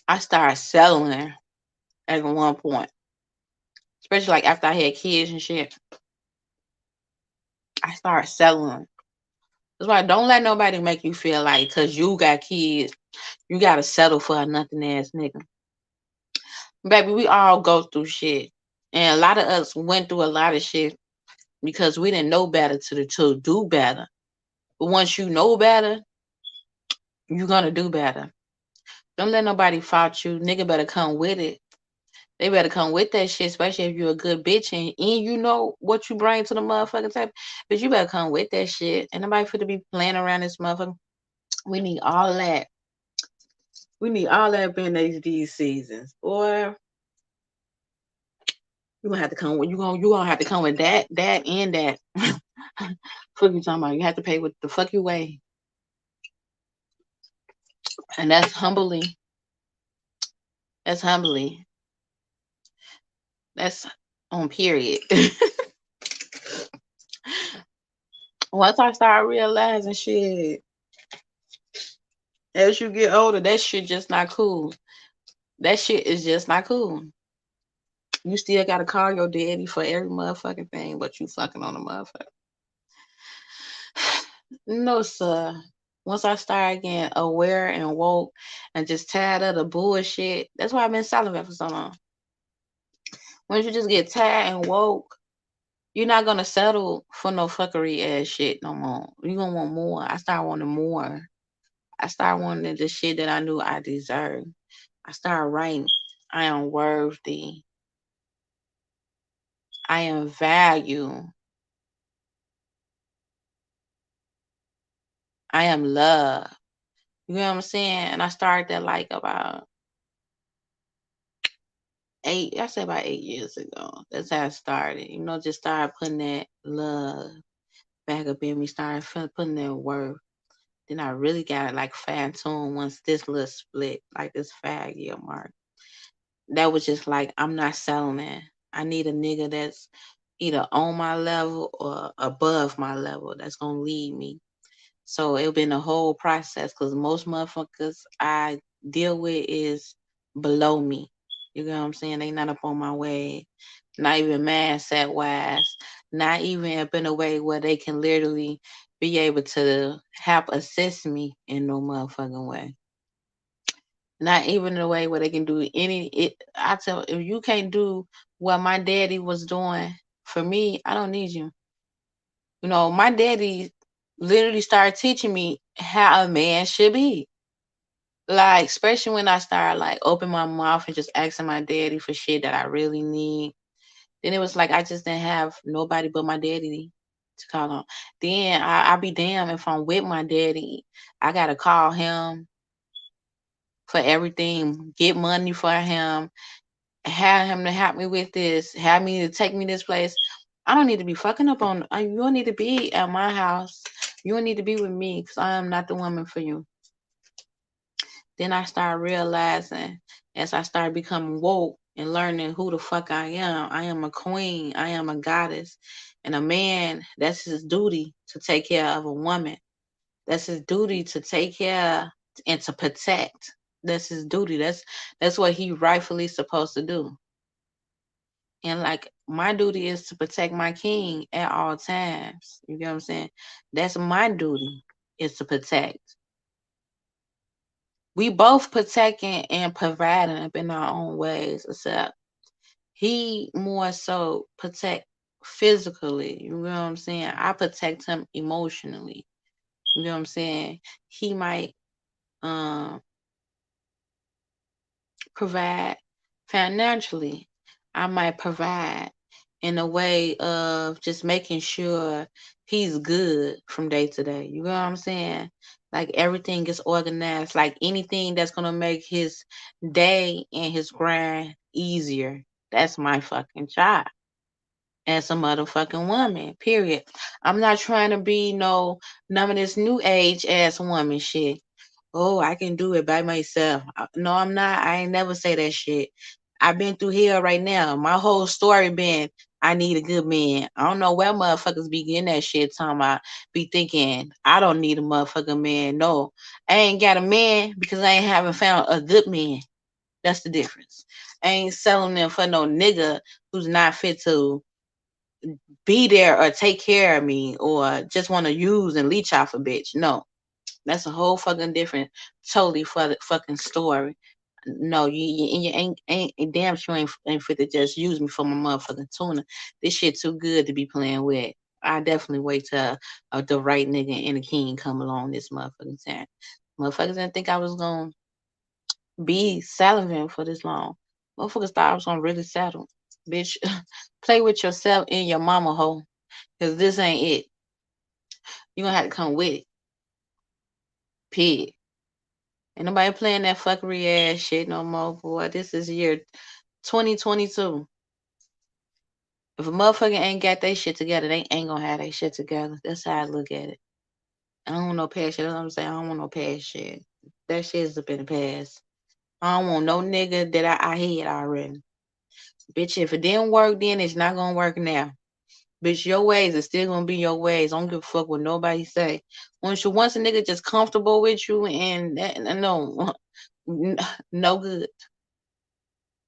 I started settling at one point, especially like after I had kids and shit. I started settling. That's why don't let nobody make you feel like because you got kids, you gotta settle for a nothing ass nigga. Baby, we all go through shit. And a lot of us went through a lot of shit because we didn't know better to do better. But once you know better, you're gonna do better. Don't let nobody fault you. Nigga better come with it. They better come with that shit, especially if you're a good bitch and you know what you bring to the motherfucking table. But you better come with that shit. And nobody for to be playing around this motherfucker. We need all that. We need all that being these seasons. Boy, you gonna have to come with you gonna have to come with that and that. Fuck you talking about? You have to pay what the fuck you weigh. And that's humbly. That's humbly. That's on period. Once I start realizing shit, as you get older, that shit just not cool. That shit is just not cool. You still gotta call your daddy for every motherfucking thing, but you fucking on a motherfucker. No, sir. Once I start getting aware and woke and just tired of the bullshit, that's why I've been celibate for so long. Once you just get tired and woke, you're not gonna settle for no fuckery ass shit no more. You gonna want more. I start wanting more. I start wanting the shit that I knew I deserved. I started writing, I am worthy. I am value. I am love. You know what I'm saying? And I started that like about I say about 8 years ago. That's how I started. You know, just started putting that love back up in me, started putting that worth. Then I really got it like fine tuned once this little split, like this 5 year mark. That was just like, I'm not selling it. I need a nigga that's either on my level or above my level that's gonna lead me. So it been a whole process because most motherfuckers I deal with is below me. You know what I'm saying? They not up on my way, not even mindset wise, not even up in a way where they can literally be able to help assist me in no motherfucking way. Not even in a way where they can do I tell if you can't do what my daddy was doing for me, I don't need you. You know, my daddy literally started teaching me how a man should be. Like, especially when I started like open my mouth and just asking my daddy for shit that I really need. Then it was like I just didn't have nobody but my daddy to call on. Then I be damn if I'm with my daddy, I gotta call him for everything, get money for him, have him to help me with this, have me to take me this place. I don't need to be fucking up on. You don't need to be at my house. You don't need to be with me because I am not the woman for you. Then I started realizing as I started becoming woke and learning who the fuck I am. I am a queen. I am a goddess. And a man, that's his duty to take care of a woman. That's his duty to take care and to protect. That's his duty. That's what he rightfully supposed to do. And like my duty is to protect my king at all times. You get what I'm saying? That's my duty is to protect. We both protecting and providing up in our own ways, except he more so protect physically. You know what I'm saying? I protect him emotionally. You know what I'm saying? He might um provide financially. I might provide in a way of just making sure he's good from day to day. You know what I'm saying? Like everything is organized, like anything that's gonna make his day and his grind easier. That's my fucking job as a motherfucking woman. Period. I'm not trying to be none of this new age ass woman shit. Oh, I can do it by myself. No, I'm not. I ain't never say that shit. I've been through hell right now. My whole story been I need a good man. I don't know where motherfuckers be getting that shit talking about. Be thinking I don't need a motherfucking man. No, I ain't got a man because I ain't haven't found a good man. That's the difference. I ain't selling them for no nigga who's not fit to be there or take care of me or just want to use and leech off a bitch. No, that's a whole fucking different, totally fucking story. No, you ain't damn sure ain't fit to just use me for my motherfucking tuna. This shit too good to be playing with. I definitely wait till the right nigga and the king come along this motherfucking time. Motherfuckers didn't think I was gonna be salivating for this long. Motherfuckers thought I was gonna really settle. Bitch, play with yourself and your mama hoe. Cause this ain't it. You gonna have to come with it. Pig. Ain't nobody playing that fuckery ass shit no more, boy. This is year 2022. If a motherfucker ain't got their shit together, they ain't gonna have their shit together. That's how I look at it. I don't want no past shit. That's what I'm saying. I don't want no past shit. That shit's up in the past. I don't want no nigga that I had already. Bitch, if it didn't work then, it's not gonna work now. Bitch, your ways is still gonna be your ways. I don't give a fuck what nobody say. Once a nigga just comfortable with you and no, no good.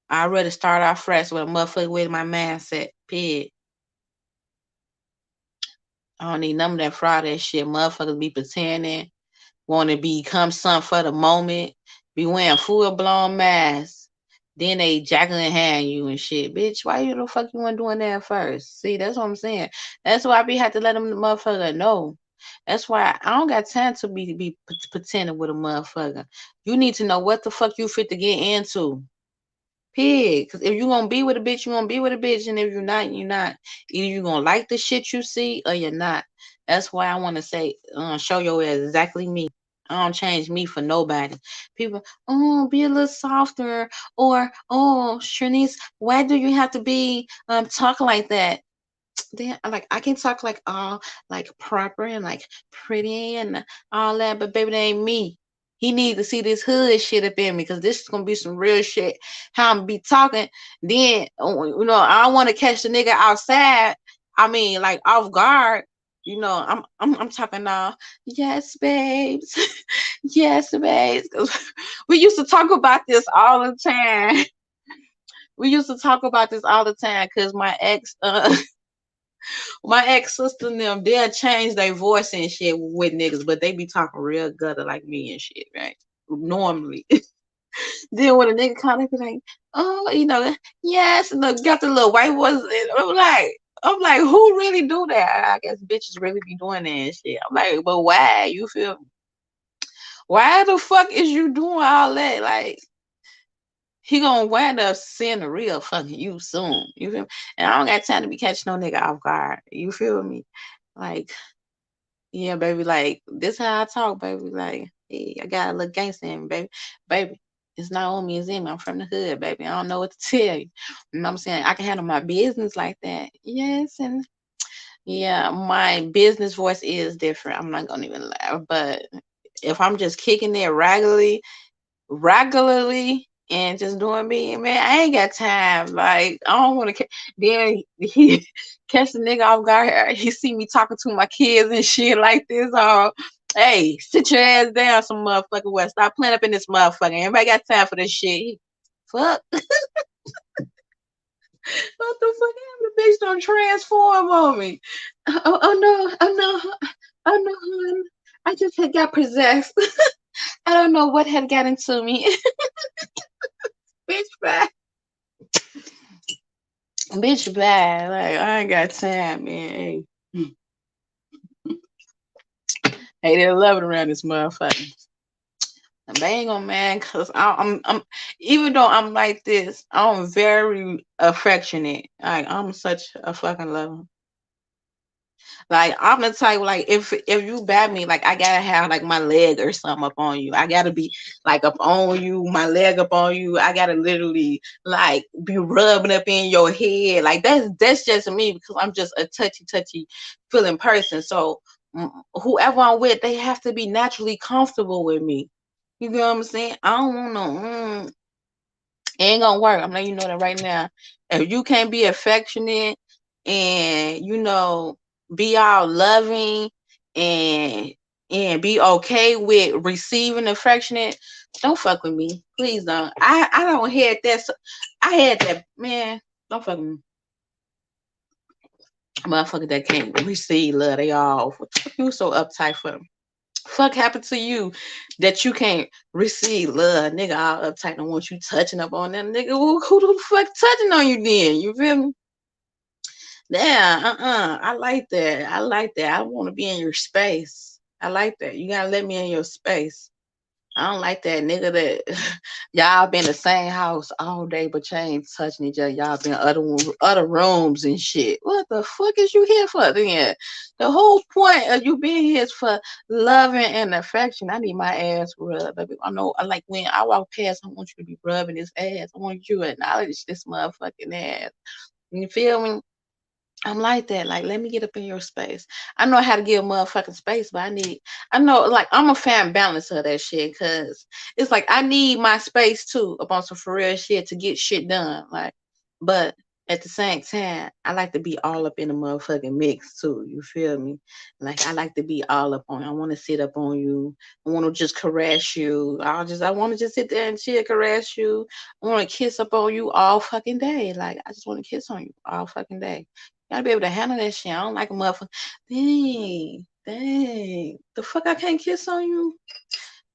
I'd rather start off fresh with a motherfucker with my mindset. Pig. I don't need none of that fraud ass shit. Motherfuckers be pretending, want to become something for the moment, be wearing full blown masks. Then they jacking hand you and shit. Bitch, why you the fuck you want doing that first? See, that's what I'm saying. That's why I be have to let them motherfucker know. That's why I don't got time to be pretending with a motherfucker. You need to know what the fuck you fit to get into. Pig. Because if you gonna be with a bitch, you gonna be with a bitch, and if you're not, you're not. Either you gonna like the shit you see or you're not. That's why I want to say, show your ass exactly me. I don't change me for nobody. People, oh, be a little softer, or oh, Shanice, why do you have to be talking like that? Then like I can talk like all like proper and like pretty and all that, but baby, that ain't me. He need to see this hood shit up in me because this is gonna be some real shit. How I'm be talking, then I don't want to catch the nigga outside. I mean, like off guard. I'm talking now. Yes, babes. Yes, babes. 'Cause we used to talk about this all the time. We used to talk about this all the time because my ex sister and them, they'll change their voice and shit with niggas, but they be talking real gutter like me and shit, right? Normally. Then when a nigga call, they be like, oh, yes, and got the little white voice. I'm like, who really do that? I guess bitches really be doing that and shit. I'm like, but why? You feel me? Why the fuck is you doing all that? Like, he gonna wind up seeing the real fucking you soon. You feel me? And I don't got time to be catching no nigga off guard. You feel me? Like, yeah, baby, like this how I talk, baby. Like, hey, I got a little gangster in me, baby. Baby, it's not on me, it's in me. I'm from the hood, baby. I don't know what to tell you. You know what I'm saying? I can handle my business like that. Yes, and yeah, my business voice is different. I'm not gonna even lie. But if I'm just kicking it regularly, and just doing me. And man, I ain't got time. Like, I don't want to. Then he catch the nigga off guard. He see me talking to my kids and shit like this. Hey, sit your ass down, some motherfucking West. Stop playing up in this motherfucker. Everybody got time for this shit. Fuck. What the fuck happened? The bitch don't transform on me. Oh no, oh no, oh no, hon. I just had got possessed. I don't know what had got into me. Bitch bad. Bitch bad. Like, I ain't got time, man. Hey, hey, they love it around this motherfucker. They ain't gonna man, cause I'm even though I'm like this, I'm very affectionate. Like, I'm such a fucking lover. Like, I'm the type, like, if you bat me, like, I gotta have like my leg or something up on you. I gotta be like up on you, my leg up on you. I gotta literally like be rubbing up in your head. Like, that's just me, because I'm just a touchy feeling person. So whoever I'm with, they have to be naturally comfortable with me. You know what I'm saying? I don't want no. It ain't gonna work. I'm letting you know that right now. If you can't be affectionate and be all loving and be okay with receiving affectionate, don't fuck with me. Please don't. I don't had that. I had that, man. Don't fuck with me. Motherfucker that can't receive love, they all. What the fuck you so uptight for them? Fuck happened to you that you can't receive love, nigga? All uptight, don't want you touching up on them, nigga. Who the fuck touching on you then? You feel me? Yeah, I like that. I like that. I want to be in your space. I like that. You gotta let me in your space. I don't like that nigga that y'all been in the same house all day, but you ain't touching each other. Y'all been other rooms and shit. What the fuck is you here for then? The whole point of you being here is for loving and affection. I need my ass rubbed. Baby. I know. I like when I walk past. I want you to be rubbing his ass. I want you to acknowledge this motherfucking ass. You feel me? I'm like that. Like, let me get up in your space. I know how to give motherfucking space, but I know, like, I'm a fan balance of that shit, because it's like I need my space too, up on some for real shit to get shit done. Like, but at the same time, I like to be all up in the motherfucking mix too. You feel me? Like, I like to be all up on you. I want to sit up on you. I want to just caress you. I want to just sit there and chill, caress you. I want to kiss up on you all fucking day. Like, I just want to kiss on you all fucking day. Gotta be able to handle that shit. I don't like a motherfucker. Dang. The fuck I can't kiss on you?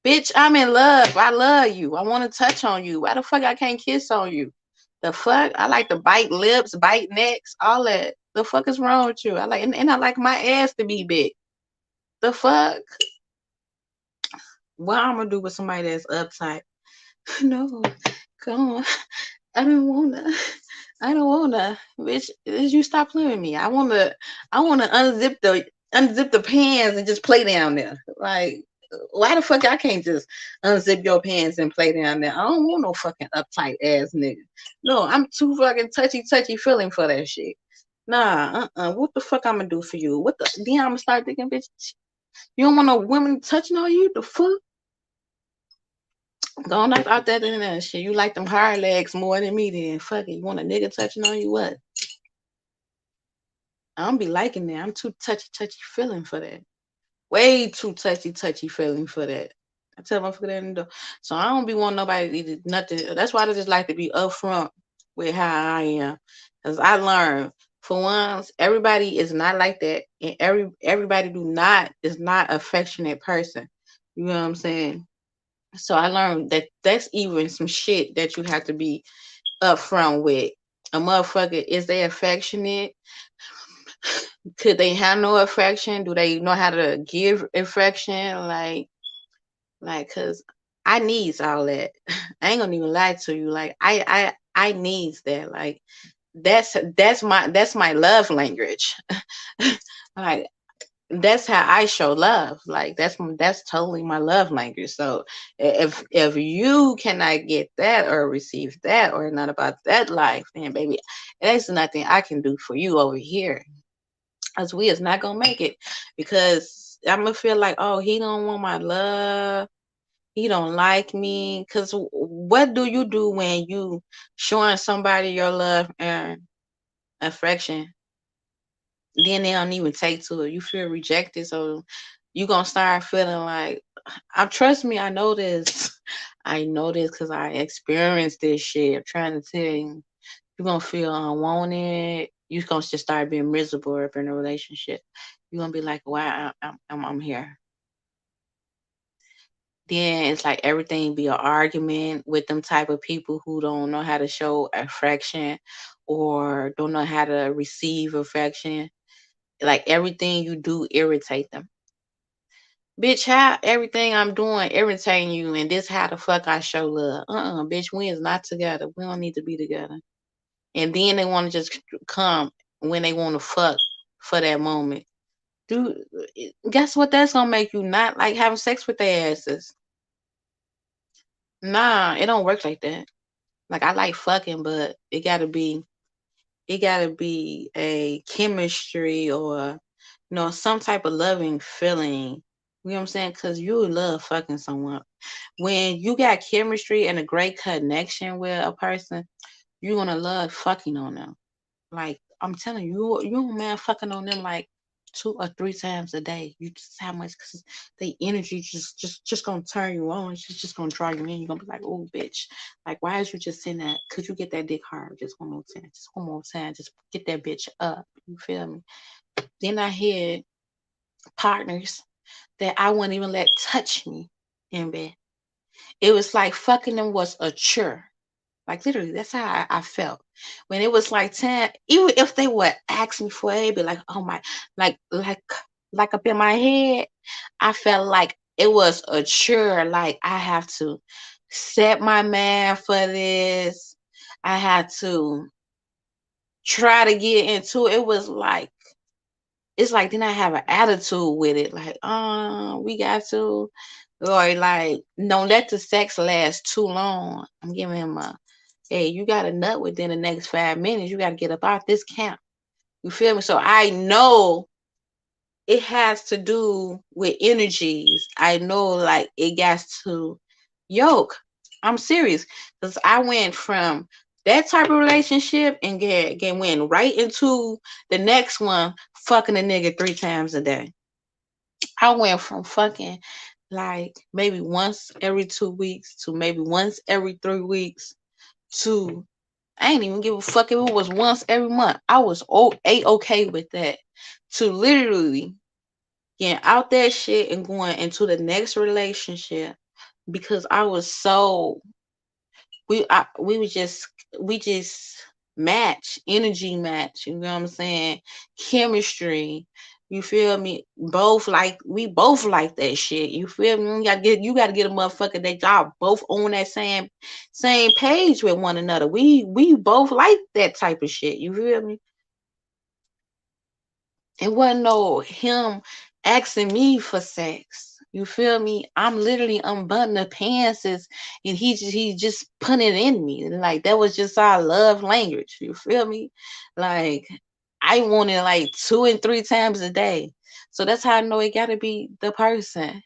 Bitch, I'm in love. I love you. I want to touch on you. Why the fuck I can't kiss on you? The fuck? I like to bite lips, bite necks, all that. The fuck is wrong with you? And I like my ass to be big. The fuck? What I'm gonna do with somebody that's uptight? No, come on. I don't wanna. I don't wanna. Bitch, you stop playing with me. I wanna unzip the pants and just play down there. Like, why the fuck I can't just unzip your pants and play down there? I don't want no fucking uptight ass nigga. No, I'm too fucking touchy feeling for that shit. Nah, what the fuck I'm gonna do for you? Then I'm gonna start thinking, bitch, you don't want no women touching on you? The fuck? Don't knock out that internet shit. You like them hard legs more than me then. Fuck it. You want a nigga touching on you? What? I don't be liking that. I'm too touchy feeling for that. Way too touchy feeling for that. I tell motherfucker that in the door. So I don't be wanting nobody to do nothing. That's why I just like to be upfront with how I am. Cause I learned, for once, everybody is not like that. And everybody is not affectionate person. You know what I'm saying? So I learned that that's even some shit that you have to be upfront with. A motherfucker, is they affectionate? Could they have no affection? Do they know how to give affection? Cause I needs all that. I ain't gonna even lie to you. Like, I needs that. Like, that's my love language. Like, that's how I show love. Like, that's totally my love language. So if you cannot get that or receive that or not about that life, then baby, there's nothing I can do for you over here. Cause we is not gonna make it, because I'm gonna feel like, oh, he don't want my love. He don't like me. Cause what do you do when you showing somebody your love and affection? Then they don't even take to it. You feel rejected, so you gonna start feeling like, I trust me. I know this. I know this because I experienced this shit. I'm trying to tell you, you're gonna feel unwanted. You're gonna just start being miserable up in a relationship. You're gonna be like, why I'm here. Then it's like everything be an argument with them type of people who don't know how to show affection or don't know how to receive affection. Like everything you do irritate them. Bitch, how everything I'm doing irritating you, and this how the fuck I show love? Bitch, we is not together. We don't need to be together. And then they want to just come when they want to fuck for that moment. Dude, guess what? That's gonna make you not like having sex with their asses. Nah, it don't work like that. Like I like fucking, but it gotta be a chemistry or some type of loving feeling. You know what I'm saying? Cause you love fucking someone. When you got chemistry and a great connection with a person, you're gonna love fucking on them. Like I'm telling you, you a man fucking on them like 2 or 3 times a day. You just how much because the energy just gonna turn you on. It's just gonna draw you in. You're gonna be like, oh bitch, like why is you just sitting that? Could you get that dick hard just one more time? Just one more time. Just get that bitch up. You feel me? Then I had partners that I wouldn't even let touch me in bed. It was like fucking them was a chore. Like literally, that's how I felt when it was like 10. Even if they would ask me for it, it'd be like, oh my, like up in my head, I felt like it was a chore. Like I have to set my man for this. I had to try to get into it. It was like it's like then I have an attitude with it, like, we got to, or like, don't let the sex last too long. I'm giving him a, hey, you got a nut within the next 5 minutes. You got to get up out this camp. You feel me? So I know it has to do with energies. I know like it got to yoke. I'm serious because I went from that type of relationship and get went right into the next one, fucking a nigga 3 times a day. I went from fucking like maybe once every 2 weeks to maybe once every 3 weeks to I ain't even give a fuck if it was once every month. I was okay with that. To literally getting out that shit and going into the next relationship because I was so we just match energy match. You know what I'm saying? Chemistry. You feel me? We both like that shit. You feel me? You gotta get a motherfucker that y'all both on that same page with one another. We both like that type of shit. You feel me? It wasn't no him asking me for sex. You feel me? I'm literally unbuttoning the pants and he just putting it in me. Like that was just our love language. You feel me? Like I want it like 2 and 3 times a day. So that's how I know it gotta be the person.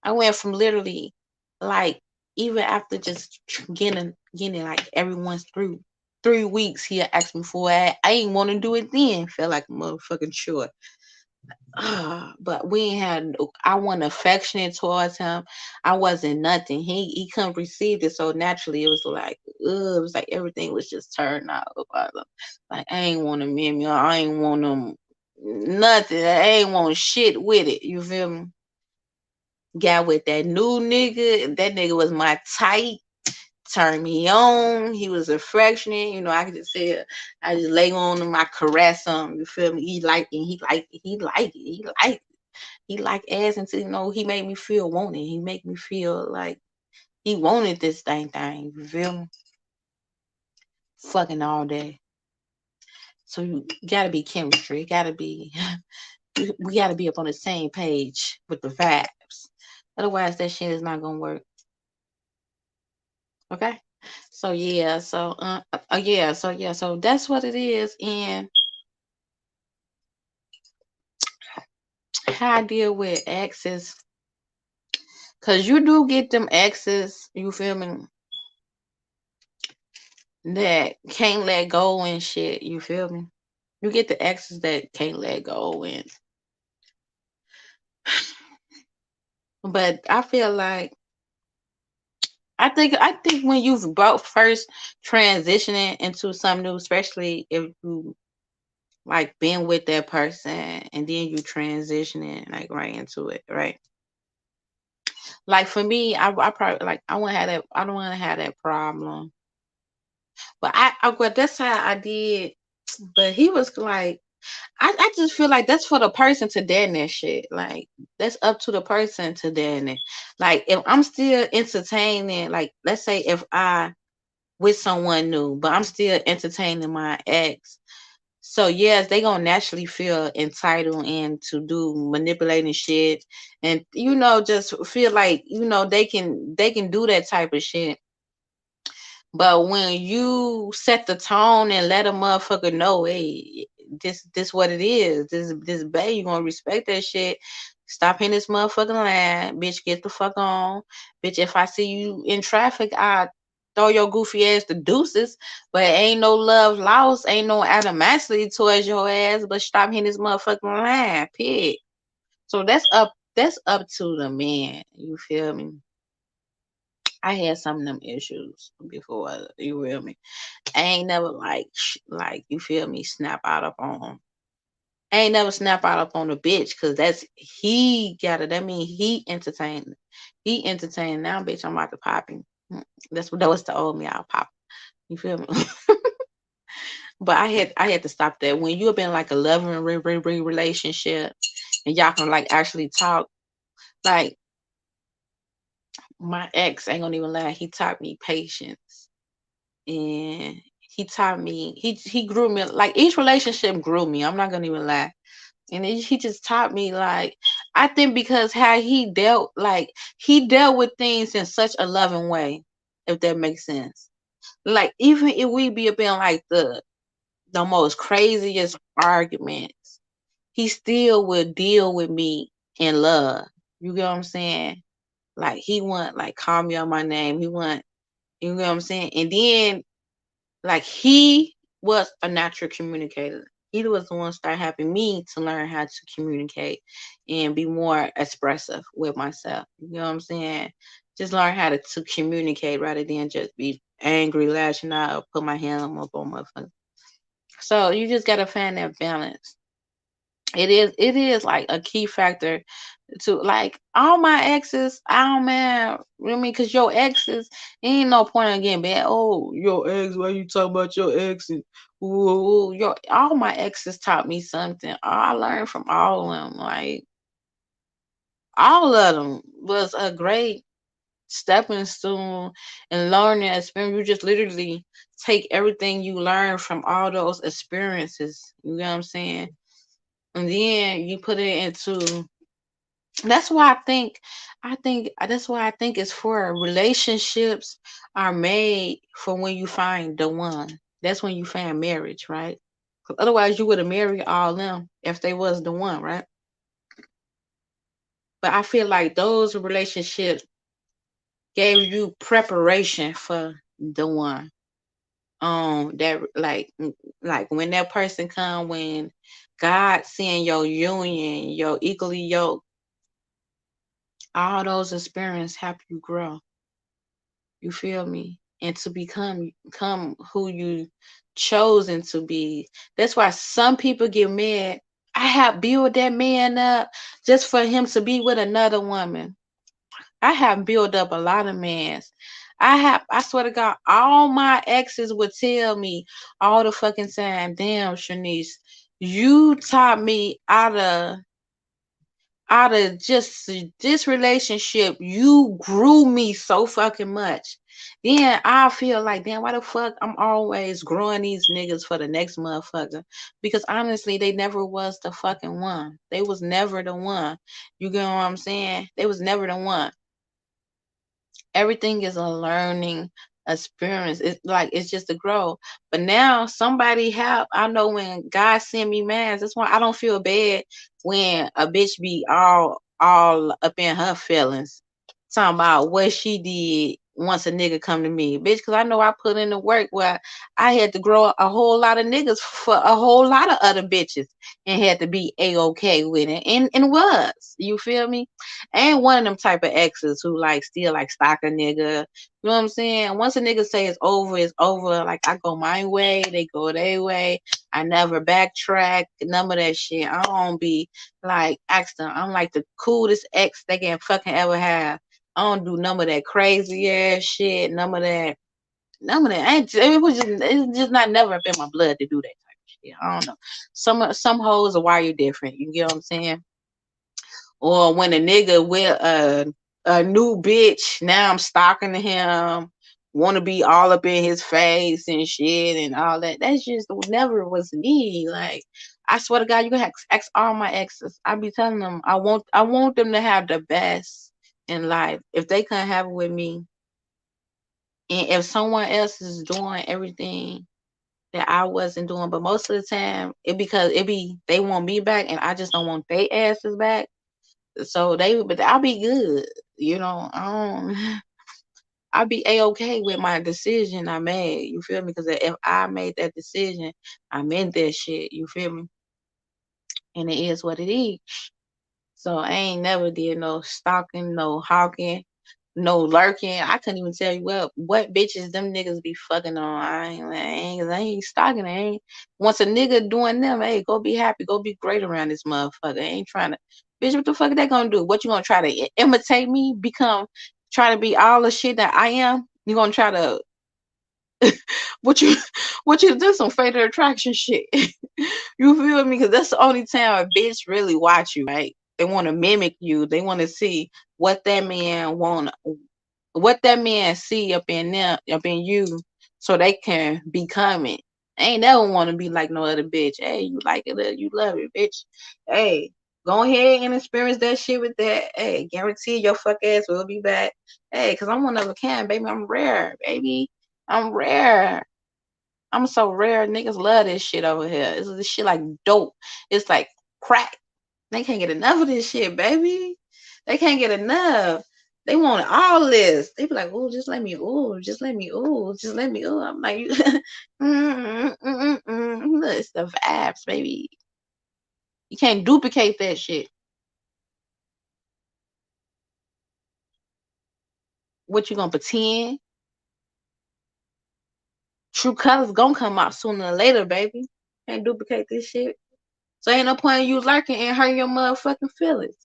I went from literally like even after just getting like every once through 3 weeks he'll ask me for it. I ain't want to do it then. Felt like a motherfucking chore. But we ain't had I wasn't affectionate towards him. I wasn't nothing. He couldn't receive it. So naturally it was like it was like everything was just turned out about him. Like I ain't want him in me. I ain't want him nothing. I ain't want shit with it. You feel me? Got with that new nigga. That nigga was my type. Turned me on. He was affectionate. I could just say I just lay on him, I caress him. You feel me? He like it. He like it. He like it. He like ass until he made me feel wanted. He make me feel like he wanted this thing. You feel me? Fucking all day. So you gotta be chemistry. It gotta be we gotta be up on the same page with the vibes. Otherwise that shit is not gonna work. Okay? So yeah, so that's what it is. And how I deal with exes, Cause you do get them exes, you feel me, that can't let go and shit, you feel me? You get the exes that can't let go and but I feel like I think when you've both first transitioning into something new, especially if you like been with that person and then you transitioning like right into it, right? Like for me, I probably like I wouldn't have that I don't want to have that problem. But I well that's how I did. But he was like I just feel like that's for the person to deaden that shit. Like that's up to the person to deaden it. Like if I'm still entertaining, like let's say if I with someone new, but I'm still entertaining my ex. So yes, they gonna naturally feel entitled and to do manipulating shit, and just feel like they can do that type of shit. But when you set the tone and let a motherfucker know, hey, this what it is. This bae, you gonna respect that shit. Stop hitting this motherfucking line, bitch. Get the fuck on, bitch. If I see you in traffic, I throw your goofy ass to deuces. But ain't no love lost, ain't no animosity towards your ass. But stop hitting this motherfucking line, pig. So that's up to the man. You feel me? I had some of them issues before. You feel me? I ain't never like you feel me snap out up on. I ain't never snap out up on a bitch because that's he got it. That mean he entertained. He entertained now, bitch. I'm about to pop him. That's what that was the old me. I'll pop. You feel me? But I had to stop that. When you have been like a loving relationship and y'all can like actually talk. Like my ex ain't gonna even lie. He taught me patience and he taught me he grew me like each relationship grew me. I'm not gonna even lie. And he just taught me like I think because how he dealt with things in such a loving way, if that makes sense. Like even if we be being like the most craziest arguments, he still would deal with me in love. You get what I'm saying? Like he wouldn't like call me on my name. He wouldn't, you know what I'm saying? And then like he was a natural communicator. He was the one start helping me to learn how to communicate and be more expressive with myself. You know what I'm saying? Just learn how to communicate rather than just be angry, lashing out, or put my hand up on my phone. So you just gotta find that balance. It is like a key factor to like all my exes. I don't man, I mean, cause your exes ain't no point in getting bad. Oh, your ex, why you talking about your ex? And ooh, your all my exes taught me something. I learned from all of them. Like all of them was a great stepping stone and learning experience. You just literally take everything you learn from all those experiences. You know what I'm saying? And then you put it into that's why I think that's why I think it's for relationships are made for when you find the one. That's when you find marriage, right? 'Cause otherwise you would have married all them if they was the one, right? But I feel like those relationships gave you preparation for the one. That like when that person come when God seeing your union, your equally yoked, all those experiences help you grow. You feel me? And to become who you chosen to be. That's why some people get mad. I have built that man up just for him to be with another woman. I have built up a lot of mans. I swear to God, all my exes would tell me all the fucking time, damn, Shanice, you taught me out of just this relationship, you grew me so fucking much. Then I feel like, damn, why the fuck I'm always growing these niggas for the next motherfucker? Because honestly, they never was the fucking one. They was never the one. You get what I'm saying? They was never the one. Everything is a learning experience. It's like it's just a growth. But now somebody have I know when God send me mans, that's why I don't feel bad when a bitch be all up in her feelings. Talking about what she did once a nigga come to me, bitch, because I know I put in the work where I had to grow a whole lot of niggas for a whole lot of other bitches and had to be a-okay with it. And was. You feel me? And one of them type of exes who like still like stalk a nigga. You know what I'm saying? Once a nigga say it's over, it's over. Like I go my way, they go their way. I never backtrack, none of that shit. I don't be like acting. I'm like the coolest ex they can fucking ever have. I don't do none of that crazy ass shit. None of that. None of that. It's just not never been my blood to do that type of shit. I don't know. Some hoes are wired different. You get what I'm saying? Or when a nigga with a new bitch, now I'm stalking him, want to be all up in his face and shit and all that. That's just never was me. Like I swear to God, you can ask all my exes. I be telling them I want them to have the best in life. If they couldn't have it with me, and if someone else is doing everything that I wasn't doing, but most of the time they want me back, and I just don't want they asses back. So but I'll be good. You know, I'll be a-okay with my decision I made. You feel me? Because if I made that decision, I meant that shit. You feel me? And it is what it is. So I ain't never did no stalking, no hawking, no lurking. I couldn't even tell you what bitches them niggas be fucking on. I ain't stalking. I ain't. Once a nigga doing them, hey, go be happy, go be great around this motherfucker. I ain't trying to, bitch. What the fuck are they gonna do? What you gonna try to imitate me? Try to be all the shit that I am? You gonna try to what you what you do some fatal attraction shit? You feel me? Because that's the only time a bitch really watch you, right? They want to mimic you. They want to see what that man want, what that man see up in them, up in you, so they can become it. Ain't never want to be like no other bitch. Hey, you like it, you love it, bitch. Hey, go ahead and experience that shit with that. Hey, guarantee your fuck ass will be back. Hey, cause I'm one of a kind, baby. I'm rare, baby. I'm rare. I'm so rare. Niggas love this shit over here. This shit like dope. It's like crack. They can't get enough of this shit, baby. They can't get enough. They want all this. They be like, oh, just let me, oh, just let me, oh, just let me, oh. I'm like, Look, it's the vibes, baby. You can't duplicate that shit. What you gonna pretend? True colors gonna come out sooner or later, baby. Can't duplicate this shit. So ain't no point in you lurking and hurting your motherfucking feelings.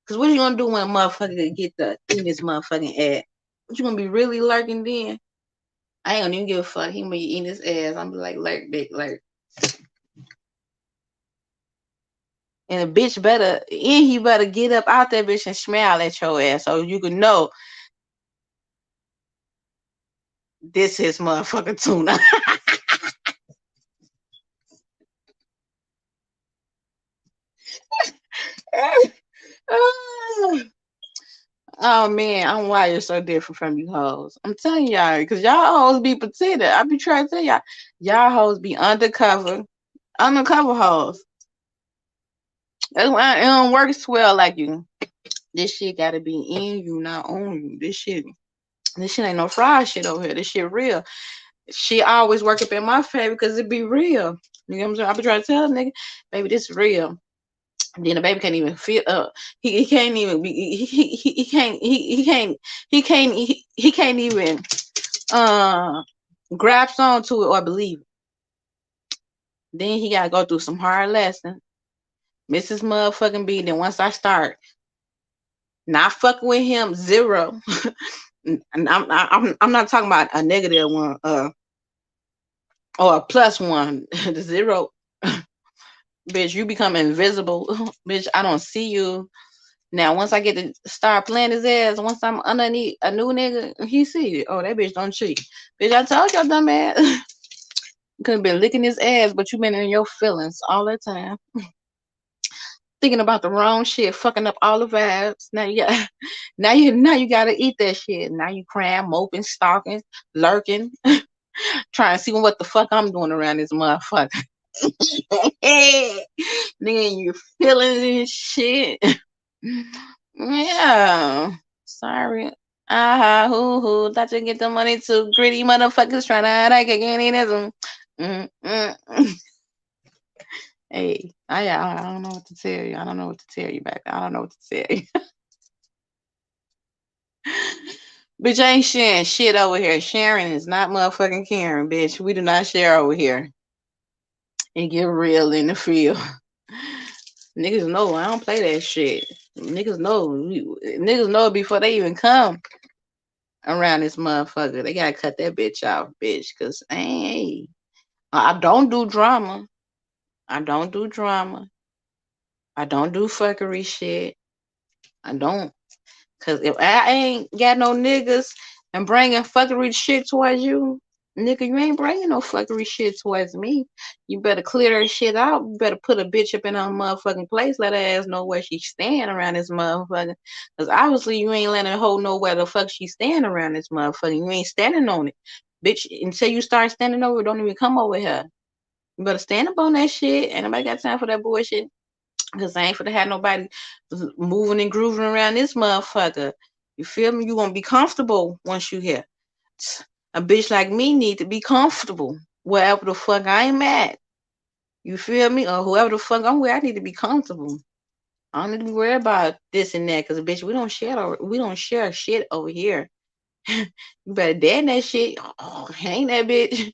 Cause what you gonna do when a motherfucker get in this motherfucking ad? What you gonna be really lurking then? I ain't gonna even give a fuck. He gonna be eating his ass. I'm like, big, lurk. And a bitch better, and he better get up out that bitch and smile at your ass so you can know this is motherfucking tuna. Oh man, I'm why you're so different from you hoes. I'm telling y'all, because y'all hoes be pretending. I be trying to tell y'all hoes be undercover hoes. That's why it don't work swell like you. This shit gotta be in you, not on you. This shit ain't no fraud shit over here. This shit real. She always work up in my favor because it be real. You know what I'm saying? I be trying to tell nigga, baby, this is real. And then the baby can't even feel he can't even be he can't he can't even grasp onto it or believe it. Then he gotta go through some hard lessons. Mrs. Motherfucking B. Then once I start not fucking with him, zero. And I'm not talking about a negative one, or a plus one. The zero, bitch, you become invisible. Bitch, I don't see you. Now, once I get to start playing his ass, once I'm underneath a new nigga, he see it. Oh, that bitch don't cheat. Bitch, I told y'all, dumb ass. You could have been licking his ass, but you been in your feelings all that time. Thinking about the wrong shit, fucking up all the vibes. Now you got, now you gotta eat that shit. Now you crying, moping, stalking, lurking, trying to see what the fuck I'm doing around this motherfucker. Nigga, your feelings and shit. Yeah. Sorry. Ah, hoo. Thought you get the money too. Gritty motherfuckers trying to act like again. Hey, I don't know what to tell you. I don't know what to tell you back there. I don't know what to tell you. Bitch, I ain't sharing shit over here. Sharing is not motherfucking caring, bitch. We do not share over here. And get real in the field. Niggas know I don't play that shit. Niggas know before they even come around this motherfucker. They gotta cut that bitch off, bitch. Cause hey, I don't do drama. I don't do drama. I don't do fuckery shit. I don't. Cause if I ain't got no niggas and bringing fuckery shit towards you, nigga, you ain't bringing no fuckery shit towards me. You better clear that shit out. You better put a bitch up in her motherfucking place. Let her ass know where she stand around this motherfucker. Cause obviously you ain't letting her hoe know where the fuck she stand around this motherfucker. You ain't standing on it. Bitch, until you start standing over, don't even come over here. You better stand up on that shit. Ain't nobody got time for that bullshit. Cause I ain't finna have nobody moving and grooving around this motherfucker. You feel me? You gonna be comfortable once you here. A bitch like me need to be comfortable wherever the fuck I'm at. You feel me? Or whoever the fuck I'm with, I need to be comfortable. I don't need to be worried about this and that. Cause bitch, we don't share shit over here. You better dead that shit. Oh, hang that bitch.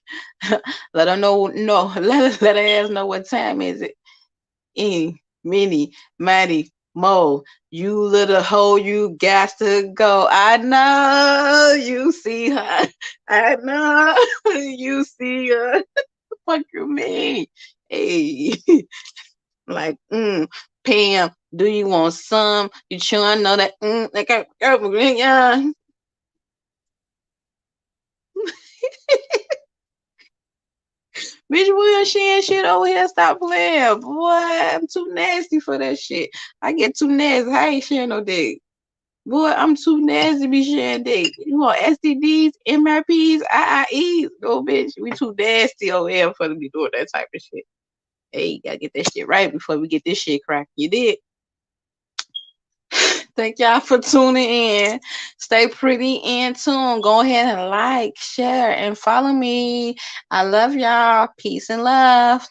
Let her know. No, let her ass know what time is it. Mini, mighty, mo. You little hoe, you got to go. I know you see her. I know you see her. Fuck you mean? Hey, like, Pam, do you want some? You sure know that? Like, yeah. Bitch, we sharing shit over here. Stop playing, boy. I'm too nasty for that shit. I get too nasty. I ain't sharing no dick. Boy, I'm too nasty to be sharing dick. You want STDs, MRPs, IIEs? No, bitch. We too nasty over here for to be doing that type of shit. Hey, you gotta get that shit right before we get this shit cracked. You did. Thank y'all for tuning in. Stay pretty in tune. Go ahead and like, share, and follow me. I love y'all. Peace and love.